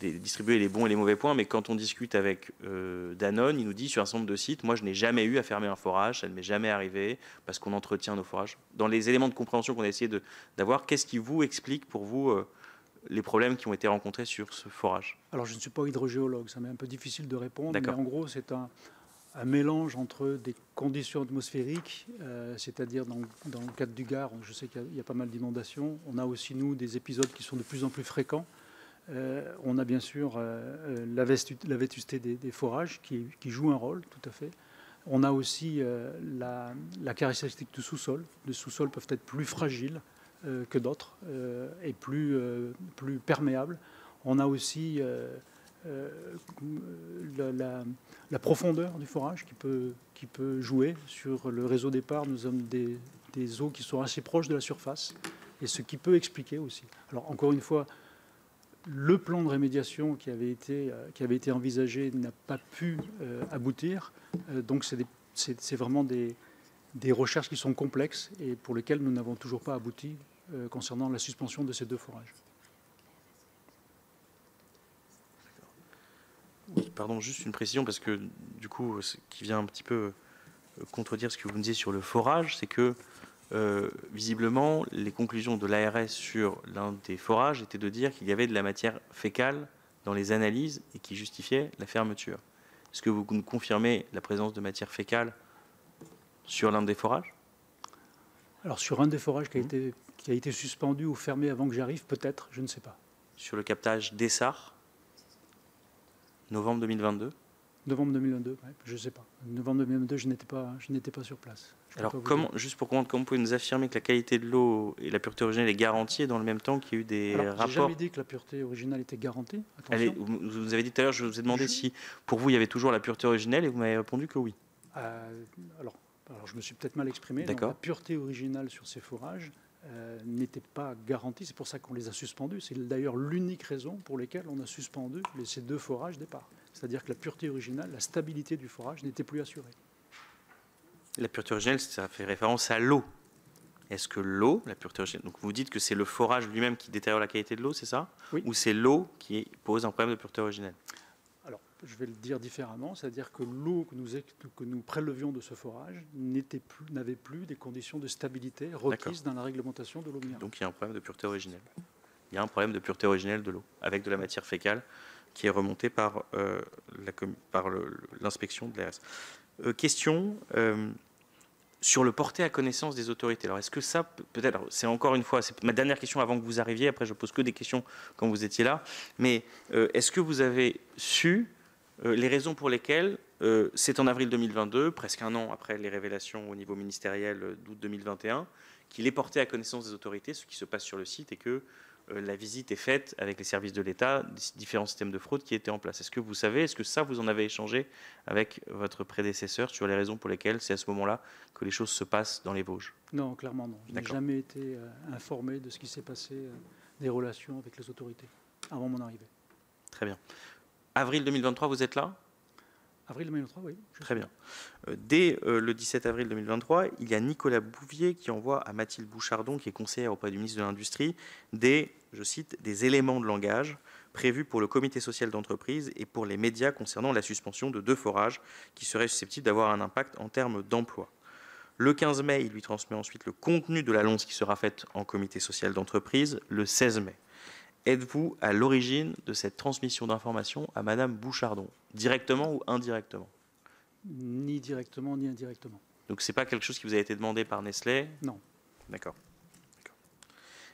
distribuer les bons et les mauvais points, mais quand on discute avec Danone, il nous dit sur un certain nombre de sites, moi je n'ai jamais eu à fermer un forage, ça ne m'est jamais arrivé parce qu'on entretient nos forages. Dans les éléments de compréhension qu'on a essayé d'avoir, qu'est-ce qui vous explique pour vous les problèmes qui ont été rencontrés sur ce forage? Alors je ne suis pas hydrogéologue, ça m'est un peu difficile de répondre, mais en gros c'est un mélange entre des conditions atmosphériques, c'est-à-dire dans le cadre du Gard, je sais qu'il y a pas mal d'inondations, on a aussi nous des épisodes qui sont de plus en plus fréquents. On a bien sûr la vétusté des forages qui joue un rôle, tout à fait. On a aussi la caractéristique du sous-sol. Les sous-sols peuvent être plus fragiles que d'autres et plus perméables. On a aussi la profondeur du forage qui peut jouer. Sur le réseau départ, nous avons des eaux qui sont assez proches de la surface, et ce qui peut expliquer aussi. Alors encore une fois, le plan de rémédiation qui avait été envisagé n'a pas pu aboutir. Donc c'est vraiment des recherches qui sont complexes et pour lesquelles nous n'avons toujours pas abouti concernant la suspension de ces 2 forages. Oui, pardon, juste une précision parce que du coup, ce qui vient un petit peu contredire ce que vous me disiez sur le forage, c'est que visiblement, les conclusions de l'ARS sur l'un des forages étaient de dire qu'il y avait de la matière fécale dans les analyses et qui justifiait la fermeture. Est-ce que vous nous confirmez la présence de matière fécale sur l'un des forages? Alors sur un des forages qui a été suspendu ou fermé avant que j'arrive, peut-être, je ne sais pas. Sur le captage d'Essar, novembre 2022? Novembre 2022, ouais, je ne sais pas. Novembre 2022, je n'étais pas sur place. Alors, juste pour comprendre, comment vous pouvez nous affirmer que la qualité de l'eau et la pureté originelle est garantie et dans le même temps qu'il y a eu des rapports? Je n'ai jamais dit que la pureté originale était garantie. Allez, vous avez dit tout à l'heure, je vous ai demandé si pour vous il y avait toujours la pureté originelle et vous m'avez répondu que oui. Alors, je me suis peut-être mal exprimé. D'accord. La pureté originale sur ces forages n'était pas garantie. C'est pour ça qu'on les a suspendus. C'est d'ailleurs l'unique raison pour laquelle on a suspendu ces 2 forages départ. C'est-à-dire que la pureté originale, la stabilité du forage n'était plus assurée. La pureté originelle, ça fait référence à l'eau. Est-ce que l'eau, la pureté originelle, donc vous dites que c'est le forage lui-même qui détériore la qualité de l'eau, c'est ça? Oui. Ou c'est l'eau qui pose un problème de pureté originelle? Alors, je vais le dire différemment, c'est-à-dire que l'eau que nous prélevions de ce forage n'avait plus des conditions de stabilité requises dans la réglementation de l'eau minérale. Donc il y a un problème de pureté originelle. Il y a un problème de pureté originelle de l'eau, avec de la matière fécale qui est remontée par l'inspection de l'ARS. Question sur le porté à connaissance des autorités. Alors est-ce que ça, peut-être, c'est encore une fois, c'est ma dernière question avant que vous arriviez, après je pose que des questions quand vous étiez là, mais est-ce que vous avez su les raisons pour lesquelles, c'est en avril 2022, presque un an après les révélations au niveau ministériel d'août 2021, qu'il est porté à connaissance des autorités, ce qui se passe sur le site, et que la visite est faite avec les services de l'État, des différents systèmes de fraude qui étaient en place. Est-ce que vous savez, est-ce que ça, vous en avez échangé avec votre prédécesseur sur les raisons pour lesquelles c'est à ce moment-là que les choses se passent dans les Vosges? Non, clairement non. Je n'ai jamais été informé de ce qui s'est passé des relations avec les autorités avant mon arrivée. Très bien. Avril 2023, vous êtes là? Avril 2023, oui. Très bien. Dès le 17 avril 2023, il y a Nicolas Bouvier qui envoie à Mathilde Bouchardon, qui est conseillère auprès du ministre de l'Industrie, je cite, des éléments de langage prévus pour le comité social d'entreprise et pour les médias concernant la suspension de 2 forages qui seraient susceptibles d'avoir un impact en termes d'emploi. Le 15 mai, il lui transmet ensuite le contenu de l'annonce qui sera faite en comité social d'entreprise le 16 mai. Êtes-vous à l'origine de cette transmission d'informations à Madame Bouchardon, directement ou indirectement? Ni directement, ni indirectement. Donc ce n'est pas quelque chose qui vous a été demandé par Nestlé? Non. D'accord.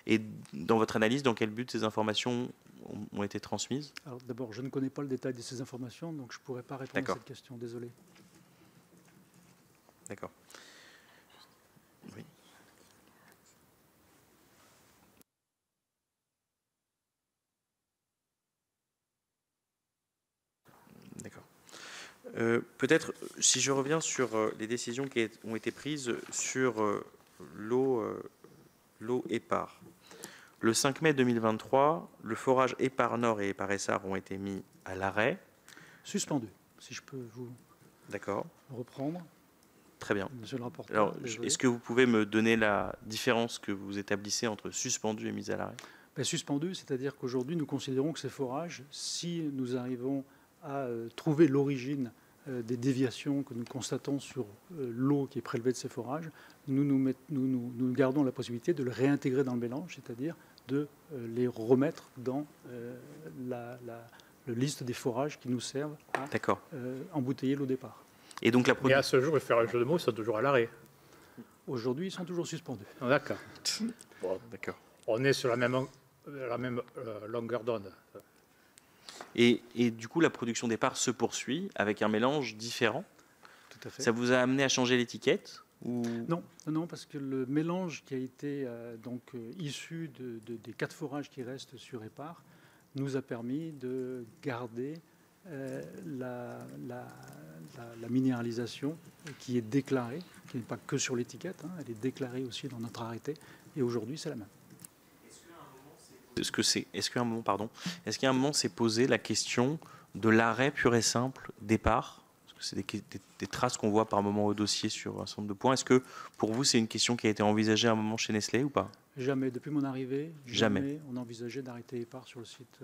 Et dans votre analyse, dans quel but ces informations ont été transmises? Alors d'abord, je ne connais pas le détail de ces informations, donc je ne pourrais pas répondre à cette question, désolé. D'accord. Oui. D'accord. Peut-être, si je reviens sur les décisions qui ont été prises sur l'eau Épar. Le 5 mai 2023, le forage Épar Nord et Épar Essart ont été mis à l'arrêt. Suspendu, si je peux vous reprendre. Très bien. Monsieur le rapporteur. Alors, est-ce que vous pouvez me donner la différence que vous établissez entre suspendu et mis à l'arrêt? Suspendu, c'est-à-dire qu'aujourd'hui, nous considérons que ces forages, si nous arrivons à trouver l'origine des déviations que nous constatons sur l'eau qui est prélevée de ces forages, nous gardons la possibilité de le réintégrer dans le mélange, c'est-à-dire de les remettre dans la liste des forages qui nous servent à embouteiller l'eau départ. Et donc Et à ce jour, et faire un jeu de mots, ils sont toujours à l'arrêt. Aujourd'hui, ils sont toujours suspendus. D'accord. Bon, d'accord. On est sur la même longueur d'onde. Et du coup, la production d'épar se poursuit avec un mélange différent. Tout à fait. Ça vous a amené à changer l'étiquette ou... Non, parce que le mélange qui a été issu des 4 forages qui restent sur épar nous a permis de garder la minéralisation qui est déclarée, qui n'est pas que sur l'étiquette, elle est déclarée aussi dans notre arrêté, et aujourd'hui c'est la même. Est-ce qu'à un moment s'est posé la question de l'arrêt pur et simple départ? Parce que c'est des traces qu'on voit par moment au dossier sur un certain nombre de points. Est-ce que pour vous c'est une question qui a été envisagée à un moment chez Nestlé ou pas? Jamais. Depuis mon arrivée, jamais on a envisagé d'arrêter épar sur le site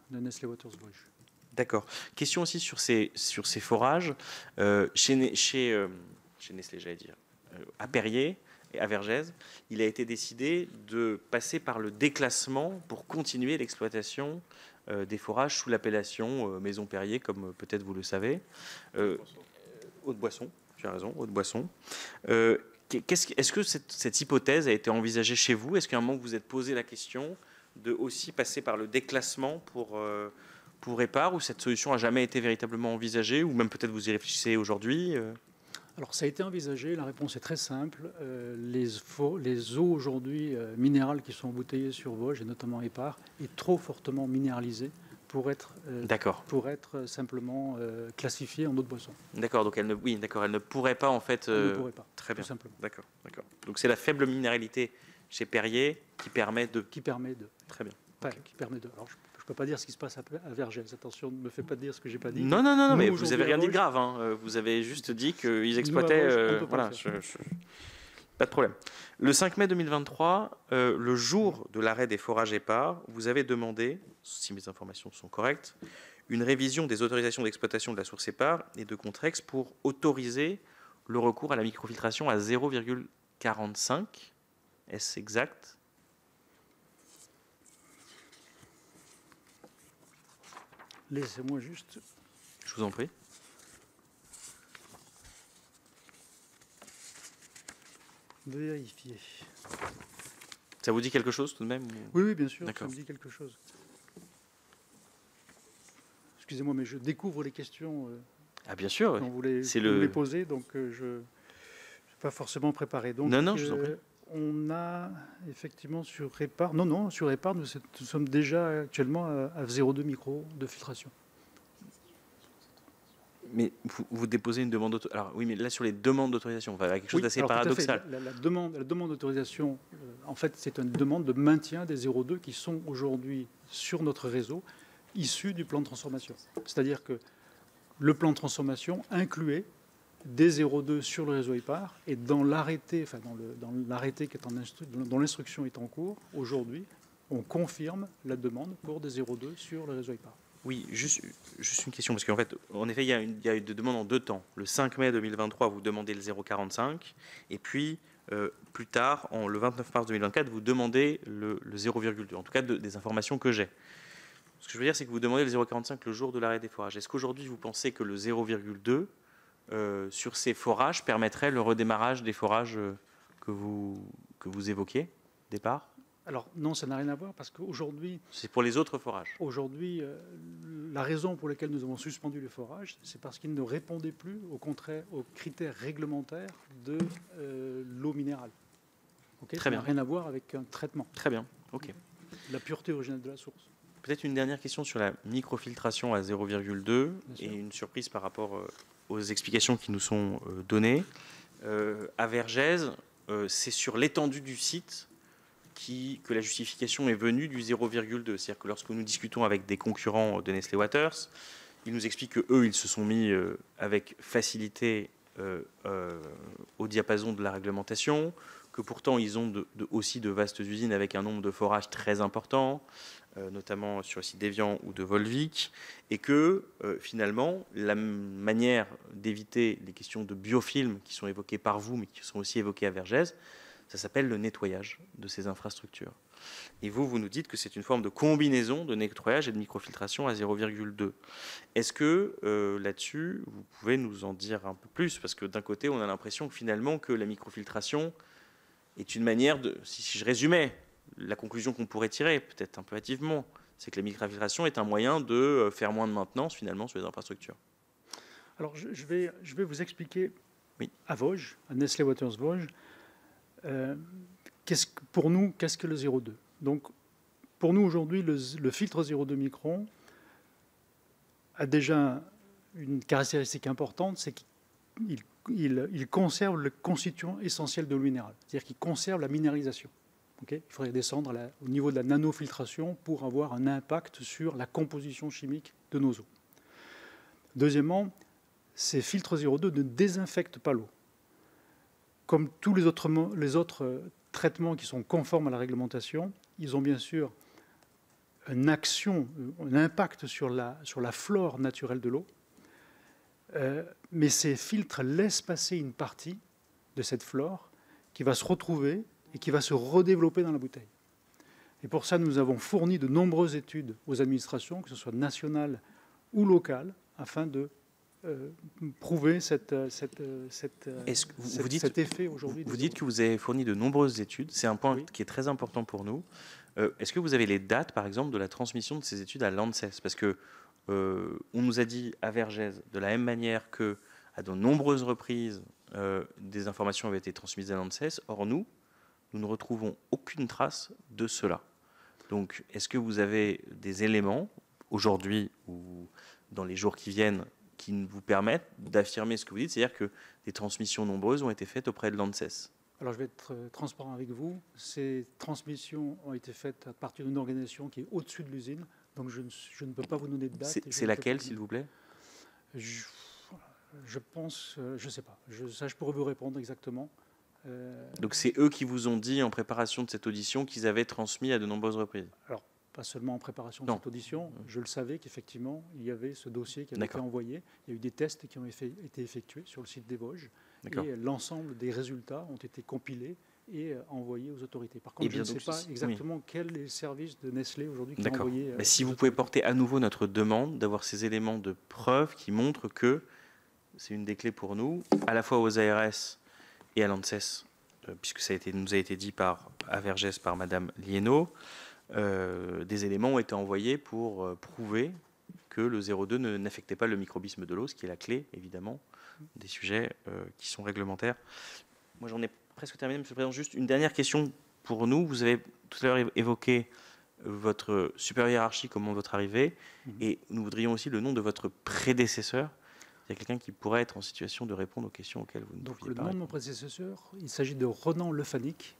de Nestlé Waters Bruges. D'accord. Question aussi sur ces forages. Chez Nestlé, j'allais dire, à Perrier et à Vergès, il a été décidé de passer par le déclassement pour continuer l'exploitation des forages sous l'appellation Maison Perrier, comme peut-être vous le savez. Haute-Boisson, tu as raison, Haute-Boisson. Est-ce que cette hypothèse a été envisagée chez vous? Est-ce qu'à un moment vous vous êtes posé la question de aussi passer par le déclassement pour épar, ou cette solution n'a jamais été véritablement envisagée, ou même peut-être vous y réfléchissez aujourd'hui? Alors ça a été envisagé, la réponse est très simple. Les eaux aujourd'hui minérales qui sont embouteillées sur Vosges, et notamment épar, est trop fortement minéralisée pour être simplement classifiée en eau de boisson. D'accord, donc elle ne pourrait pas en fait... Elle ne pourrait pas, très bien. tout simplement. D'accord. Donc c'est la faible minéralité chez Perrier qui permet de... Très bien. Qui permet de... Alors, je ne peux pas dire ce qui se passe à Vergès. Attention, ne me fais pas dire ce que je n'ai pas dit. Non, mais vous n'avez rien dit de grave. Vous avez juste dit qu'ils exploitaient... Voilà, pas de problème. Le 5 mai 2023, le jour de l'arrêt des forages épars, vous avez demandé, si mes informations sont correctes, une révision des autorisations d'exploitation de la source épars et de Contrex pour autoriser le recours à la microfiltration à 0,45. Est-ce exact? Laissez-moi juste... Je vous en prie. Vérifier. Ça vous dit quelque chose tout de même? Oui, bien sûr, ça me dit quelque chose. Excusez-moi, mais je découvre les questions bien sûr, quand vous les posez, donc je ne suis pas forcément préparé. Donc, non, je vous en prie. On a effectivement sur Épar, sur Épar, nous sommes déjà actuellement à 0,2 micro de filtration. Mais vous déposez une demande d'autorisation. Alors oui, mais là sur les demandes d'autorisation, on va avoir quelque chose d'assez paradoxal. La demande d'autorisation, en fait, c'est une demande de maintien des 0,2 qui sont aujourd'hui sur notre réseau. issu du plan de transformation. C'est-à-dire que le plan de transformation incluait des 0,2 sur le réseau épar, et dans l'arrêté, enfin dans l'arrêté dont l'instruction est en cours aujourd'hui, on confirme la demande pour des 0,2 sur le réseau épar. Oui, juste une question, parce qu'en fait, en effet, il y a eu des demandes en 2 temps. Le 5 mai 2023, vous demandez le 0,45, et puis plus tard, le 29 mars 2024, vous demandez le 0,2, en tout cas des informations que j'ai. Ce que je veux dire, c'est que vous demandez le 0,45 le jour de l'arrêt des forages. Est-ce qu'aujourd'hui, vous pensez que le 0,2 sur ces forages permettrait le redémarrage des forages que vous évoquiez, départ? Alors non, ça n'a rien à voir, parce qu'aujourd'hui... C'est pour les autres forages. Aujourd'hui, la raison pour laquelle nous avons suspendu le forage, c'est parce qu'il ne répondait plus, au contraire, aux critères réglementaires de l'eau minérale. Okay, Très bien. Ça n'a rien à voir avec un traitement. Très bien, ok. La pureté originelle de la source. Peut-être une dernière question sur la microfiltration à 0,2 et une surprise par rapport aux explications qui nous sont données. À Vergès, c'est sur l'étendue du site que la justification est venue du 0,2. C'est-à-dire que lorsque nous discutons avec des concurrents de Nestlé Waters, ils nous expliquent qu'eux, ils se sont mis avec facilité au diapason de la réglementation, que pourtant ils ont aussi de vastes usines avec un nombre de forages très important, notamment sur le site d'Évian ou de Volvic, et que finalement, la manière d'éviter les questions de biofilm qui sont évoquées par vous, mais qui sont aussi évoquées à Vergès, ça s'appelle le nettoyage de ces infrastructures. Et vous nous dites que c'est une forme de combinaison de nettoyage et de microfiltration à 0,2. Est-ce que là-dessus, vous pouvez nous en dire un peu plus? Parce que d'un côté, on a l'impression que finalement, que la microfiltration est une manière de... Si je résumais, la conclusion qu'on pourrait tirer, peut-être un peu hâtivement, c'est que la microfiltration est un moyen de faire moins de maintenance finalement sur les infrastructures. Alors je vais vous expliquer oui. À Vosges, à Nestlé Waters Vosges, pour nous, qu'est-ce que le 0,2? Donc, pour nous, aujourd'hui, le filtre 0,2 microns a déjà une caractéristique importante, c'est qu'il conserve le constituant essentiel de l'eau minérale, c'est-à-dire qu'il conserve la minéralisation. Okay, il faudrait descendre au niveau de la nanofiltration pour avoir un impact sur la composition chimique de nos eaux. Deuxièmement, ces filtres 0,2 ne désinfectent pas l'eau. Comme tous les autres traitements qui sont conformes à la réglementation, ils ont bien sûr un impact sur la flore naturelle de l'eau, mais ces filtres laissent passer une partie de cette flore qui va se retrouver et qui va se redévelopper dans la bouteille. Et pour ça, nous avons fourni de nombreuses études aux administrations, que ce soit nationales ou locales, afin de prouver cet effet aujourd'hui. Vous dites que vous avez fourni de nombreuses études. C'est un point qui est très important pour nous. Est-ce que vous avez les dates, par exemple, de la transmission de ces études à l'ANSES? Parce que on nous a dit à Vergès, de la même manière que à de nombreuses reprises, des informations avaient été transmises à l'ANSES. Or, nous ne retrouvons aucune trace de cela. Donc, est-ce que vous avez des éléments, aujourd'hui ou dans les jours qui viennent, qui vous permettent d'affirmer ce que vous dites, c'est-à-dire que des transmissions nombreuses ont été faites auprès de l'ANSES? Alors, je vais être transparent avec vous. Ces transmissions ont été faites à partir d'une organisation qui est au-dessus de l'usine, donc je ne peux pas vous donner de date. C'est laquelle, s'il vous plaît? Je pense, je ne sais pas. Je pourrais vous répondre exactement. Donc c'est eux qui vous ont dit en préparation de cette audition qu'ils avaient transmis à de nombreuses reprises? Alors, pas seulement en préparation de cette audition, je le savais qu'effectivement, il y avait ce dossier qui avait été envoyé. Il y a eu des tests qui ont été effectués sur le site des Vosges. Et l'ensemble des résultats ont été compilés et envoyés aux autorités. Par contre, je ne sais pas exactement quel est le service de Nestlé aujourd'hui qui a envoyé... si vous pouvez porter à nouveau notre demande d'avoir ces éléments de preuve qui montrent que, c'est une des clés pour nous, à la fois aux ARS et à l'ANSES, puisque ça nous a été dit à Vergès par Madame Liénot, des éléments ont été envoyés pour prouver que le 0,2 n'affectait pas le microbisme de l'eau, ce qui est la clé, évidemment, des sujets qui sont réglementaires. Moi, j'en ai presque terminé, Monsieur le Président. Juste une dernière question pour nous. Vous avez tout à l'heure évoqué votre supérieur hiérarchique au moment de votre arrivée, et nous voudrions aussi le nom de votre prédécesseur. Il y a quelqu'un qui pourrait être en situation de répondre aux questions auxquelles vous ne pouviez pas répondre. Donc, le nom de mon prédécesseur, il s'agit de Ronan Lefanic.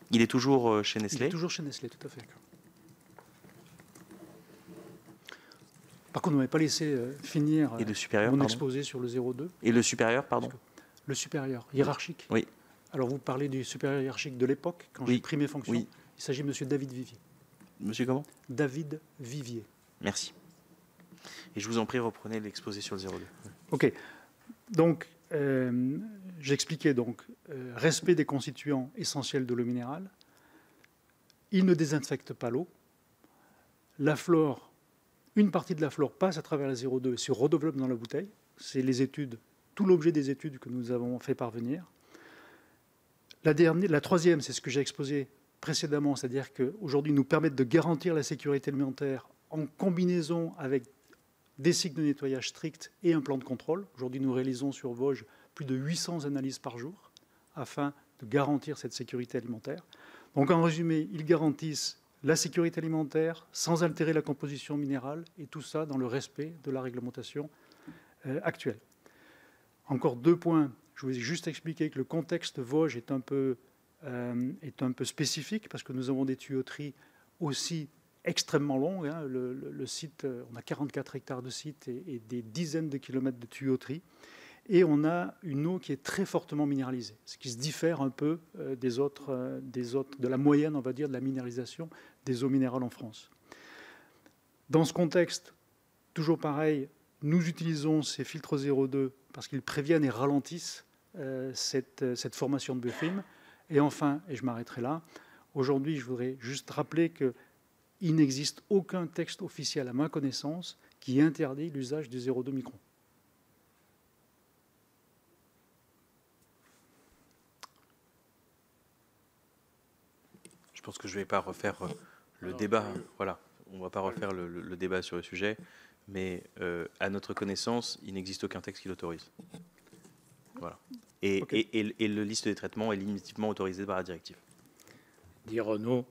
Il est toujours chez Nestlé? Il est toujours chez Nestlé, tout à fait. Par contre, vous ne m'avez pas laissé finir Et le supérieur, mon pardon. exposé sur le 0,2. Et le supérieur, pardon. Le supérieur, hiérarchique. Oui. Alors, vous parlez du supérieur hiérarchique de l'époque, quand Oui. j'ai pris mes fonctions. Oui. Il s'agit de M. David Vivier. Monsieur comment? David Vivier. Merci. Et je vous en prie, reprenez l'exposé sur le 0,2. OK. Donc, j'expliquais donc respect des constituants essentiels de l'eau minérale. Il ne désinfecte pas l'eau. La flore, une partie de la flore passe à travers la 0,2 et se redéveloppe dans la bouteille. C'est les études, tout l'objet des études que nous avons fait parvenir. La troisième, c'est ce que j'ai exposé précédemment, c'est-à-dire qu'aujourd'hui, nous permettent de garantir la sécurité alimentaire en combinaison avec des cycles de nettoyage stricts et un plan de contrôle. Aujourd'hui, nous réalisons sur Vosges plus de 800 analyses par jour afin de garantir cette sécurité alimentaire. Donc, en résumé, ils garantissent la sécurité alimentaire sans altérer la composition minérale et tout ça dans le respect de la réglementation actuelle. Encore 2 points. Je vous ai juste expliqué que le contexte Vosges est un peu spécifique parce que nous avons des tuyauteries aussi extrêmement longues. Hein. Le site, on a 44 hectares de site et des dizaines de kilomètres de tuyauterie. Et on a une eau qui est très fortement minéralisée, ce qui se diffère un peu de la moyenne, on va dire, de la minéralisation des eaux minérales en France. Dans ce contexte, toujours pareil, nous utilisons ces filtres 0,2 parce qu'ils préviennent et ralentissent cette formation de biofilm. Et enfin, et je m'arrêterai là, aujourd'hui, je voudrais juste rappeler qu'il n'existe aucun texte officiel, à ma connaissance, qui interdit l'usage du 0,2 micron. Je pense que je ne vais pas refaire le débat. Voilà, on ne va pas refaire le débat sur le sujet, mais à notre connaissance, il n'existe aucun texte qui l'autorise. Voilà. Et le liste des traitements est limitativement autorisée par la directive. Dirons-nous,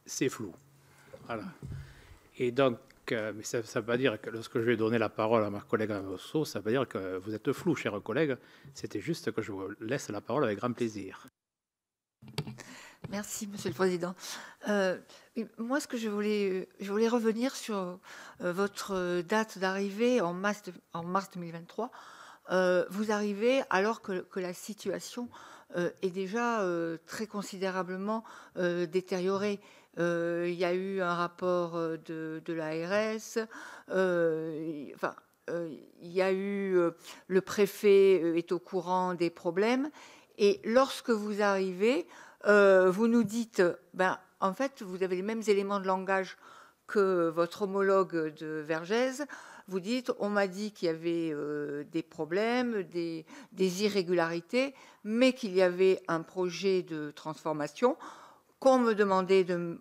c'est flou. Voilà. Et donc, mais ça ne veut pas dire que lorsque je vais donner la parole à ma collègue Avosso, ça veut dire que vous êtes flou, chers collègues. C'était juste que je vous laisse la parole avec grand plaisir. Merci, Monsieur le Président. Moi, ce que je voulais revenir sur votre date d'arrivée en mars 2023. Vous arrivez alors que la situation est déjà très considérablement détériorée. Il y a eu un rapport de l'ARS, il y a eu le préfet est au courant des problèmes. Et lorsque vous arrivez, vous nous dites, en fait, vous avez les mêmes éléments de langage que votre homologue de Vergès. Vous dites, on m'a dit qu'il y avait des problèmes, des irrégularités, mais qu'il y avait un projet de transformation, qu'on me demandait de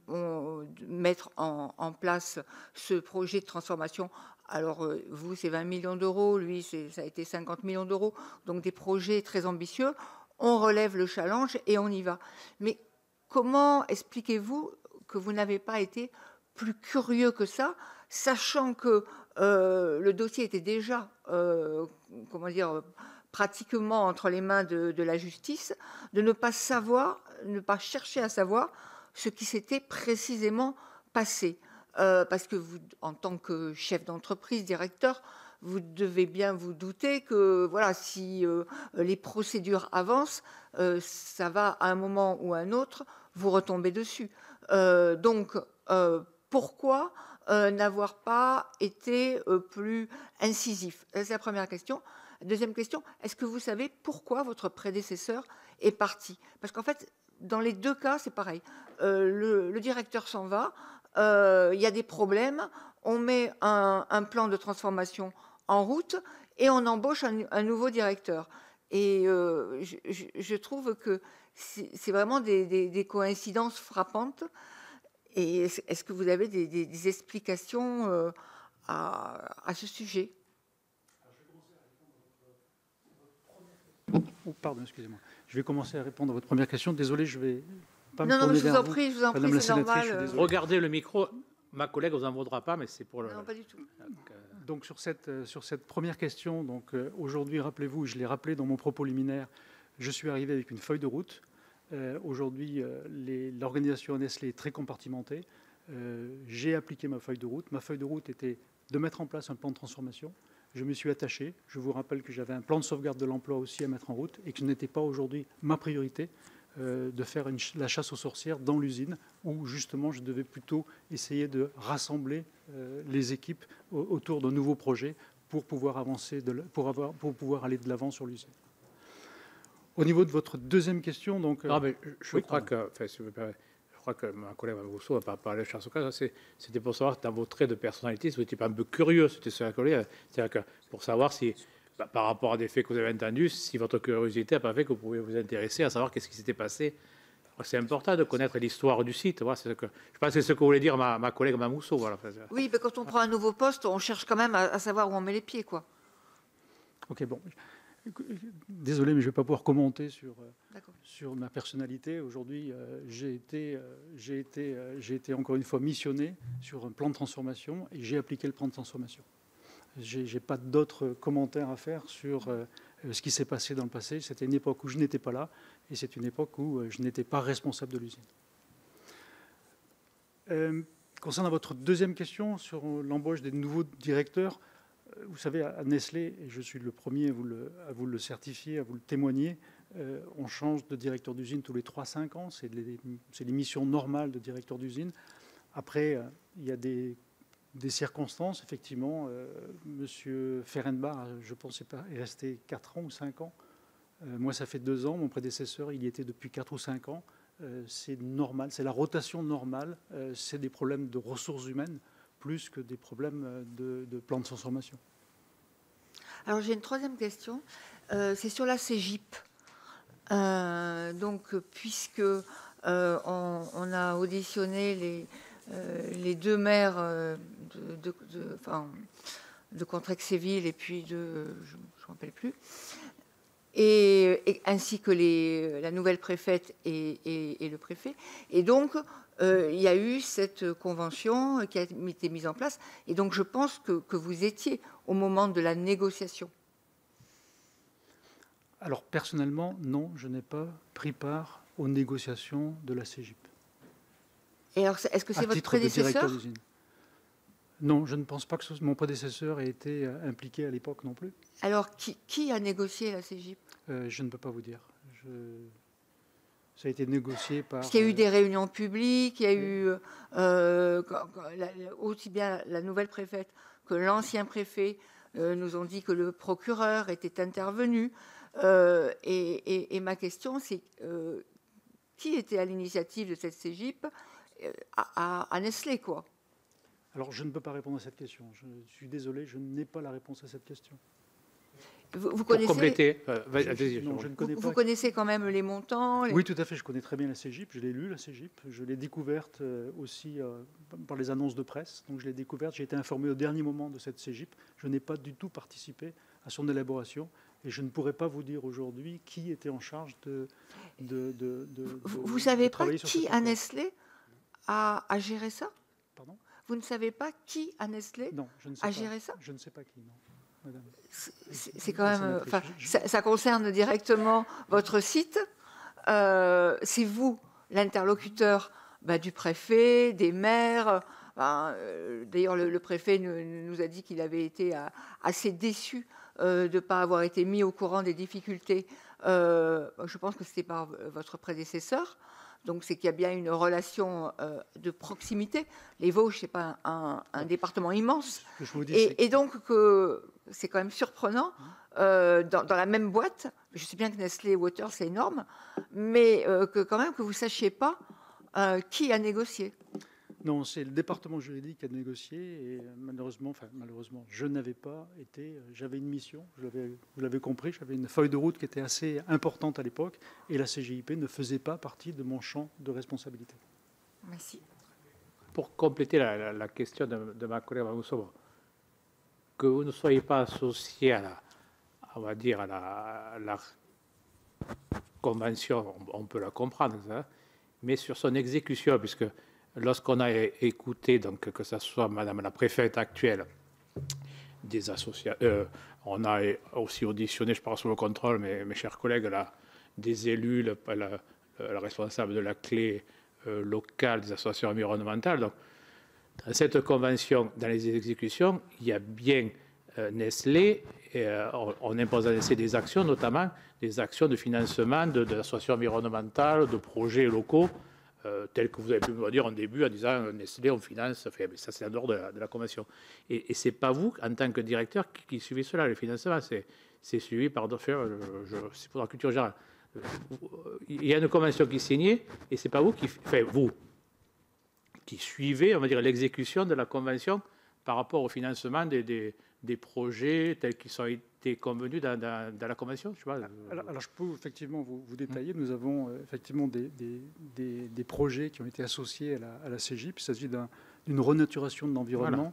mettre en place ce projet de transformation. Alors, vous, c'est 20 millions d'euros, lui, ça a été 50 millions d'euros, donc des projets très ambitieux. On relève le challenge et on y va. Mais comment expliquez-vous que vous n'avez pas été plus curieux que ça, sachant que le dossier était déjà, pratiquement entre les mains de la justice, de ne pas savoir, ne pas chercher à savoir ce qui s'était précisément passé. Parce que vous, en tant que chef d'entreprise, directeur, vous devez bien vous douter que voilà, si les procédures avancent, ça va à un moment ou à un autre vous retomber dessus. Donc, pourquoi n'avoir pas été plus incisif? C'est la première question. Deuxième question, est-ce que vous savez pourquoi votre prédécesseur est parti? Parce qu'en fait, dans les deux cas, c'est pareil. Le directeur s'en va, il y a des problèmes, on met un plan de transformation en route et on embauche un nouveau directeur. Et je trouve que c'est vraiment des coïncidences frappantes. Et est-ce que vous avez des explications à ce sujet? Oh, pardon, excusez-moi. Je vais commencer à répondre à votre première question. Désolé, je vais pas me Non, tourner je vous vers en prie, Madame c'est la normal. sénatrice, je suis désolé. Regardez le micro. Ma collègue vous en vaudra pas, mais c'est pour le... Non, pas du tout. Donc sur cette première question, donc aujourd'hui, rappelez-vous, je l'ai rappelé dans mon propos liminaire, je suis arrivé avec une feuille de route. Aujourd'hui, l'organisation Nestlé est très compartimentée. J'ai appliqué ma feuille de route. Ma feuille de route était de mettre en place un plan de transformation. Je me suis attaché. Je vous rappelle que j'avais un plan de sauvegarde de l'emploi aussi à mettre en route et que ce n'était pas aujourd'hui ma priorité de faire la chasse aux sorcières dans l'usine où justement je devais plutôt essayer de rassembler les équipes autour d'un nouveau projet pour pouvoir avancer, pour pouvoir aller de l'avant sur l'usine. Au niveau de votre deuxième question, donc... Non, mais je oui, crois que, enfin, si vous me permettez, je crois que ma collègue Rousseau n'a pas parlé de chasse aux sorcières. C'était pour savoir dans vos traits de personnalité, si vous n'étiez pas un peu curieux, c'était ça la collègue. C'est-à-dire que pour savoir si, par rapport à des faits que vous avez entendus, si votre curiosité n'a pas fait que vous pouviez vous intéresser à savoir qu'est-ce qui s'était passé. C'est important de connaître l'histoire du site. Voilà, je pense que c'est ce que voulait dire ma collègue Mamousso. Voilà. Oui, mais quand on prend un nouveau poste, on cherche quand même à savoir où on met les pieds, quoi. Ok, bon. Désolé, mais je ne vais pas pouvoir commenter sur ma personnalité. Aujourd'hui, j'ai été encore une fois missionné sur un plan de transformation et j'ai appliqué le plan de transformation. Je n'ai pas d'autres commentaires à faire sur ce qui s'est passé dans le passé. C'était une époque où je n'étais pas là et c'est une époque où je n'étais pas responsable de l'usine. Concernant votre deuxième question sur l'embauche des nouveaux directeurs, vous savez, à Nestlé, et je suis le premier à vous le certifier, à vous le témoigner, on change de directeur d'usine tous les 3-5 ans. C'est les missions normales de directeur d'usine. Après, il y a des circonstances, effectivement. Monsieur Ferenbach, je pense, est resté 4 ans ou 5 ans. Moi, ça fait 2 ans. Mon prédécesseur, il y était depuis 4 ou 5 ans. C'est normal, c'est la rotation normale. C'est des problèmes de ressources humaines plus que des problèmes de plan de transformation. Alors j'ai une troisième question, c'est sur la CEGIP. Donc puisque on a auditionné les 2 maires de Contrexéville et puis je ne me rappelle plus, et ainsi que la nouvelle préfète et le préfet. Et donc, il y a eu cette convention qui a été mise en place. Et donc, je pense que vous étiez au moment de la négociation. Alors, personnellement, non, je n'ai pas pris part aux négociations de la CEGIP. Et alors, est-ce que c'est votre prédécesseur ? Non, je ne pense pas que mon prédécesseur ait été impliqué à l'époque non plus. Alors, qui a négocié la CEGIP ? Je ne peux pas vous dire. Ça a été négocié par... Parce qu'il y a eu des réunions publiques, il y a eu aussi bien la nouvelle préfète que l'ancien préfet nous ont dit que le procureur était intervenu. Et ma question, c'est qui était à l'initiative de cette CEGIP à Nestlé, quoi ? Alors, je ne peux pas répondre à cette question. Je suis désolé, je n'ai pas la réponse à cette question. Vous connaissez, pour compléter, vous connaissez quand même les montants Oui, tout à fait. Je connais très bien la CEGIP. Je l'ai lu, la CEGIP. Je l'ai découverte aussi par les annonces de presse. Donc, je l'ai découverte. J'ai été informé au dernier moment de cette CEGIP. Je n'ai pas du tout participé à son élaboration. Et je ne pourrais pas vous dire aujourd'hui qui était en charge vous ne savez pas qui à Nestlé a géré ça ? Pardon ? Vous ne savez pas qui à Nestlé a géré ça ? Je ne sais pas qui, non. Madame. C'est quand même... ça concerne directement votre site. C'est vous, l'interlocuteur du préfet, des maires. D'ailleurs, le préfet nous a dit qu'il avait été assez déçu de ne pas avoir été mis au courant des difficultés. Je pense que c'était par votre prédécesseur. Donc, c'est qu'il y a bien une relation de proximité. Les Vosges, ce n'est pas un département immense. Et donc, c'est quand même surprenant, dans la même boîte, je sais bien que Nestlé Waters, c'est énorme, mais que quand même que vous ne sachiez pas qui a négocié. Non, c'est le département juridique qui a négocié et malheureusement, je n'avais pas été. J'avais une mission, vous l'avez compris, j'avais une feuille de route qui était assez importante à l'époque et la CGIP ne faisait pas partie de mon champ de responsabilité. Merci. Pour compléter la question de ma collègue Mamousso, que vous ne soyez pas associé à la convention, on peut la comprendre, ça, mais sur son exécution, puisque lorsqu'on a écouté, donc, que ce soit Madame la préfète actuelle, des associations, on a aussi auditionné, je parle sous le contrôle, mes chers collègues, là, des élus, le responsable de la clé locale des associations environnementales. Donc, dans cette convention, dans les exécutions, il y a bien Nestlé, et, on impose à Nestlé des actions, notamment des actions de financement de l'association environnementale, de projets locaux, tels que vous avez pu me dire en début en disant Nestlé, on finance, enfin, ça c'est en dehors de la convention. Et ce n'est pas vous, en tant que directeur, qui suivez cela, le financement, c'est suivi par c'est pour la culture générale. Il y a une convention qui est signée, et ce n'est pas vous qui suivez, on va dire, l'exécution de la convention par rapport au financement des projets tels qu'ils ont été convenus dans la convention, je vois. Alors, je peux effectivement vous détailler. Nous avons effectivement des projets qui ont été associés à la CGIP. Il s'agit d'une renaturation de l'environnement.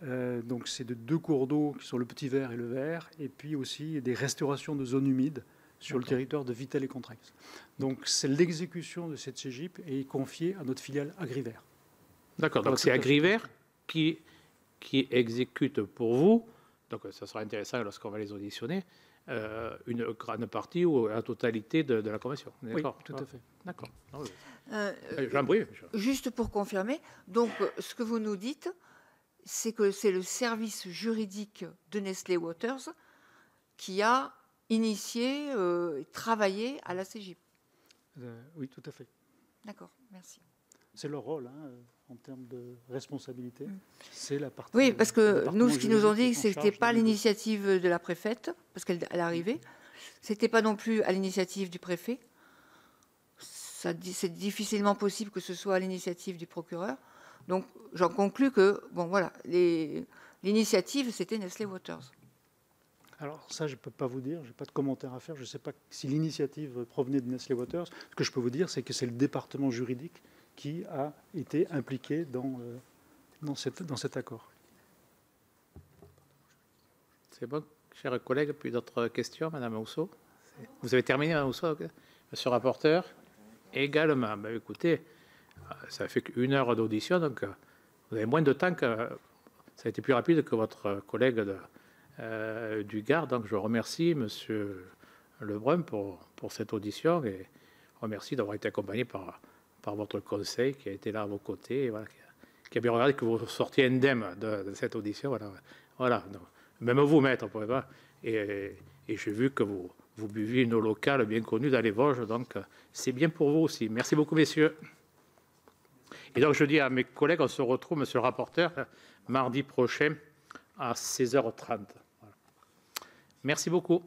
Voilà. Donc, c'est de 2 cours d'eau qui sont le Petit Vert et le Vert, et puis aussi des restaurations de zones humides sur le territoire de Vittel et Contrex. Donc, c'est l'exécution de cette CGIP et est confiée à notre filiale Agrivert. D'accord. Donc, c'est Agrivert qui exécute pour vous, donc ça sera intéressant lorsqu'on va les auditionner, une grande partie ou la totalité de la convention. Oui, tout à fait. D'accord. J'en prie. Juste pour confirmer, donc ce que vous nous dites, c'est que c'est le service juridique de Nestlé Waters qui a initié et travaillé à la CGIP. Oui, tout à fait. D'accord, merci. C'est leur rôle, en termes de responsabilité. C'est la partie. Oui, parce que nous, ce qu'ils nous ont dit, c'est que ce n'était pas l'initiative de la préfète, parce qu'elle arrivait. Ce n'était pas non plus à l'initiative du préfet. C'est difficilement possible que ce soit à l'initiative du procureur. Donc, j'en conclus que, bon, voilà, l'initiative, c'était Nestlé Waters. Alors, ça, je ne peux pas vous dire. Je n'ai pas de commentaire à faire. Je ne sais pas si l'initiative provenait de Nestlé Waters. Ce que je peux vous dire, c'est que c'est le département juridique qui a été impliqué dans cet accord. C'est bon, chers collègues. Puis d'autres questions, Madame Rousseau? Vous avez terminé, Madame Rousseau? Monsieur le rapporteur? Également. Ben, écoutez, ça fait qu'1 heure d'audition, donc vous avez moins de temps que... Ça a été plus rapide que votre collègue du Gard. Donc je remercie Monsieur Lebrun pour cette audition et remercie d'avoir été accompagné par votre conseil qui a été là à vos côtés, et voilà, qui a bien regardé que vous sortiez indemne de cette audition. Voilà. Donc, même vous, maître, pour pas. Et j'ai vu que vous buviez une eau locale bien connue dans les Vosges, donc c'est bien pour vous aussi. Merci beaucoup, messieurs. Et donc je dis à mes collègues, on se retrouve, monsieur le rapporteur, mardi prochain à 16h30. Voilà. Merci beaucoup.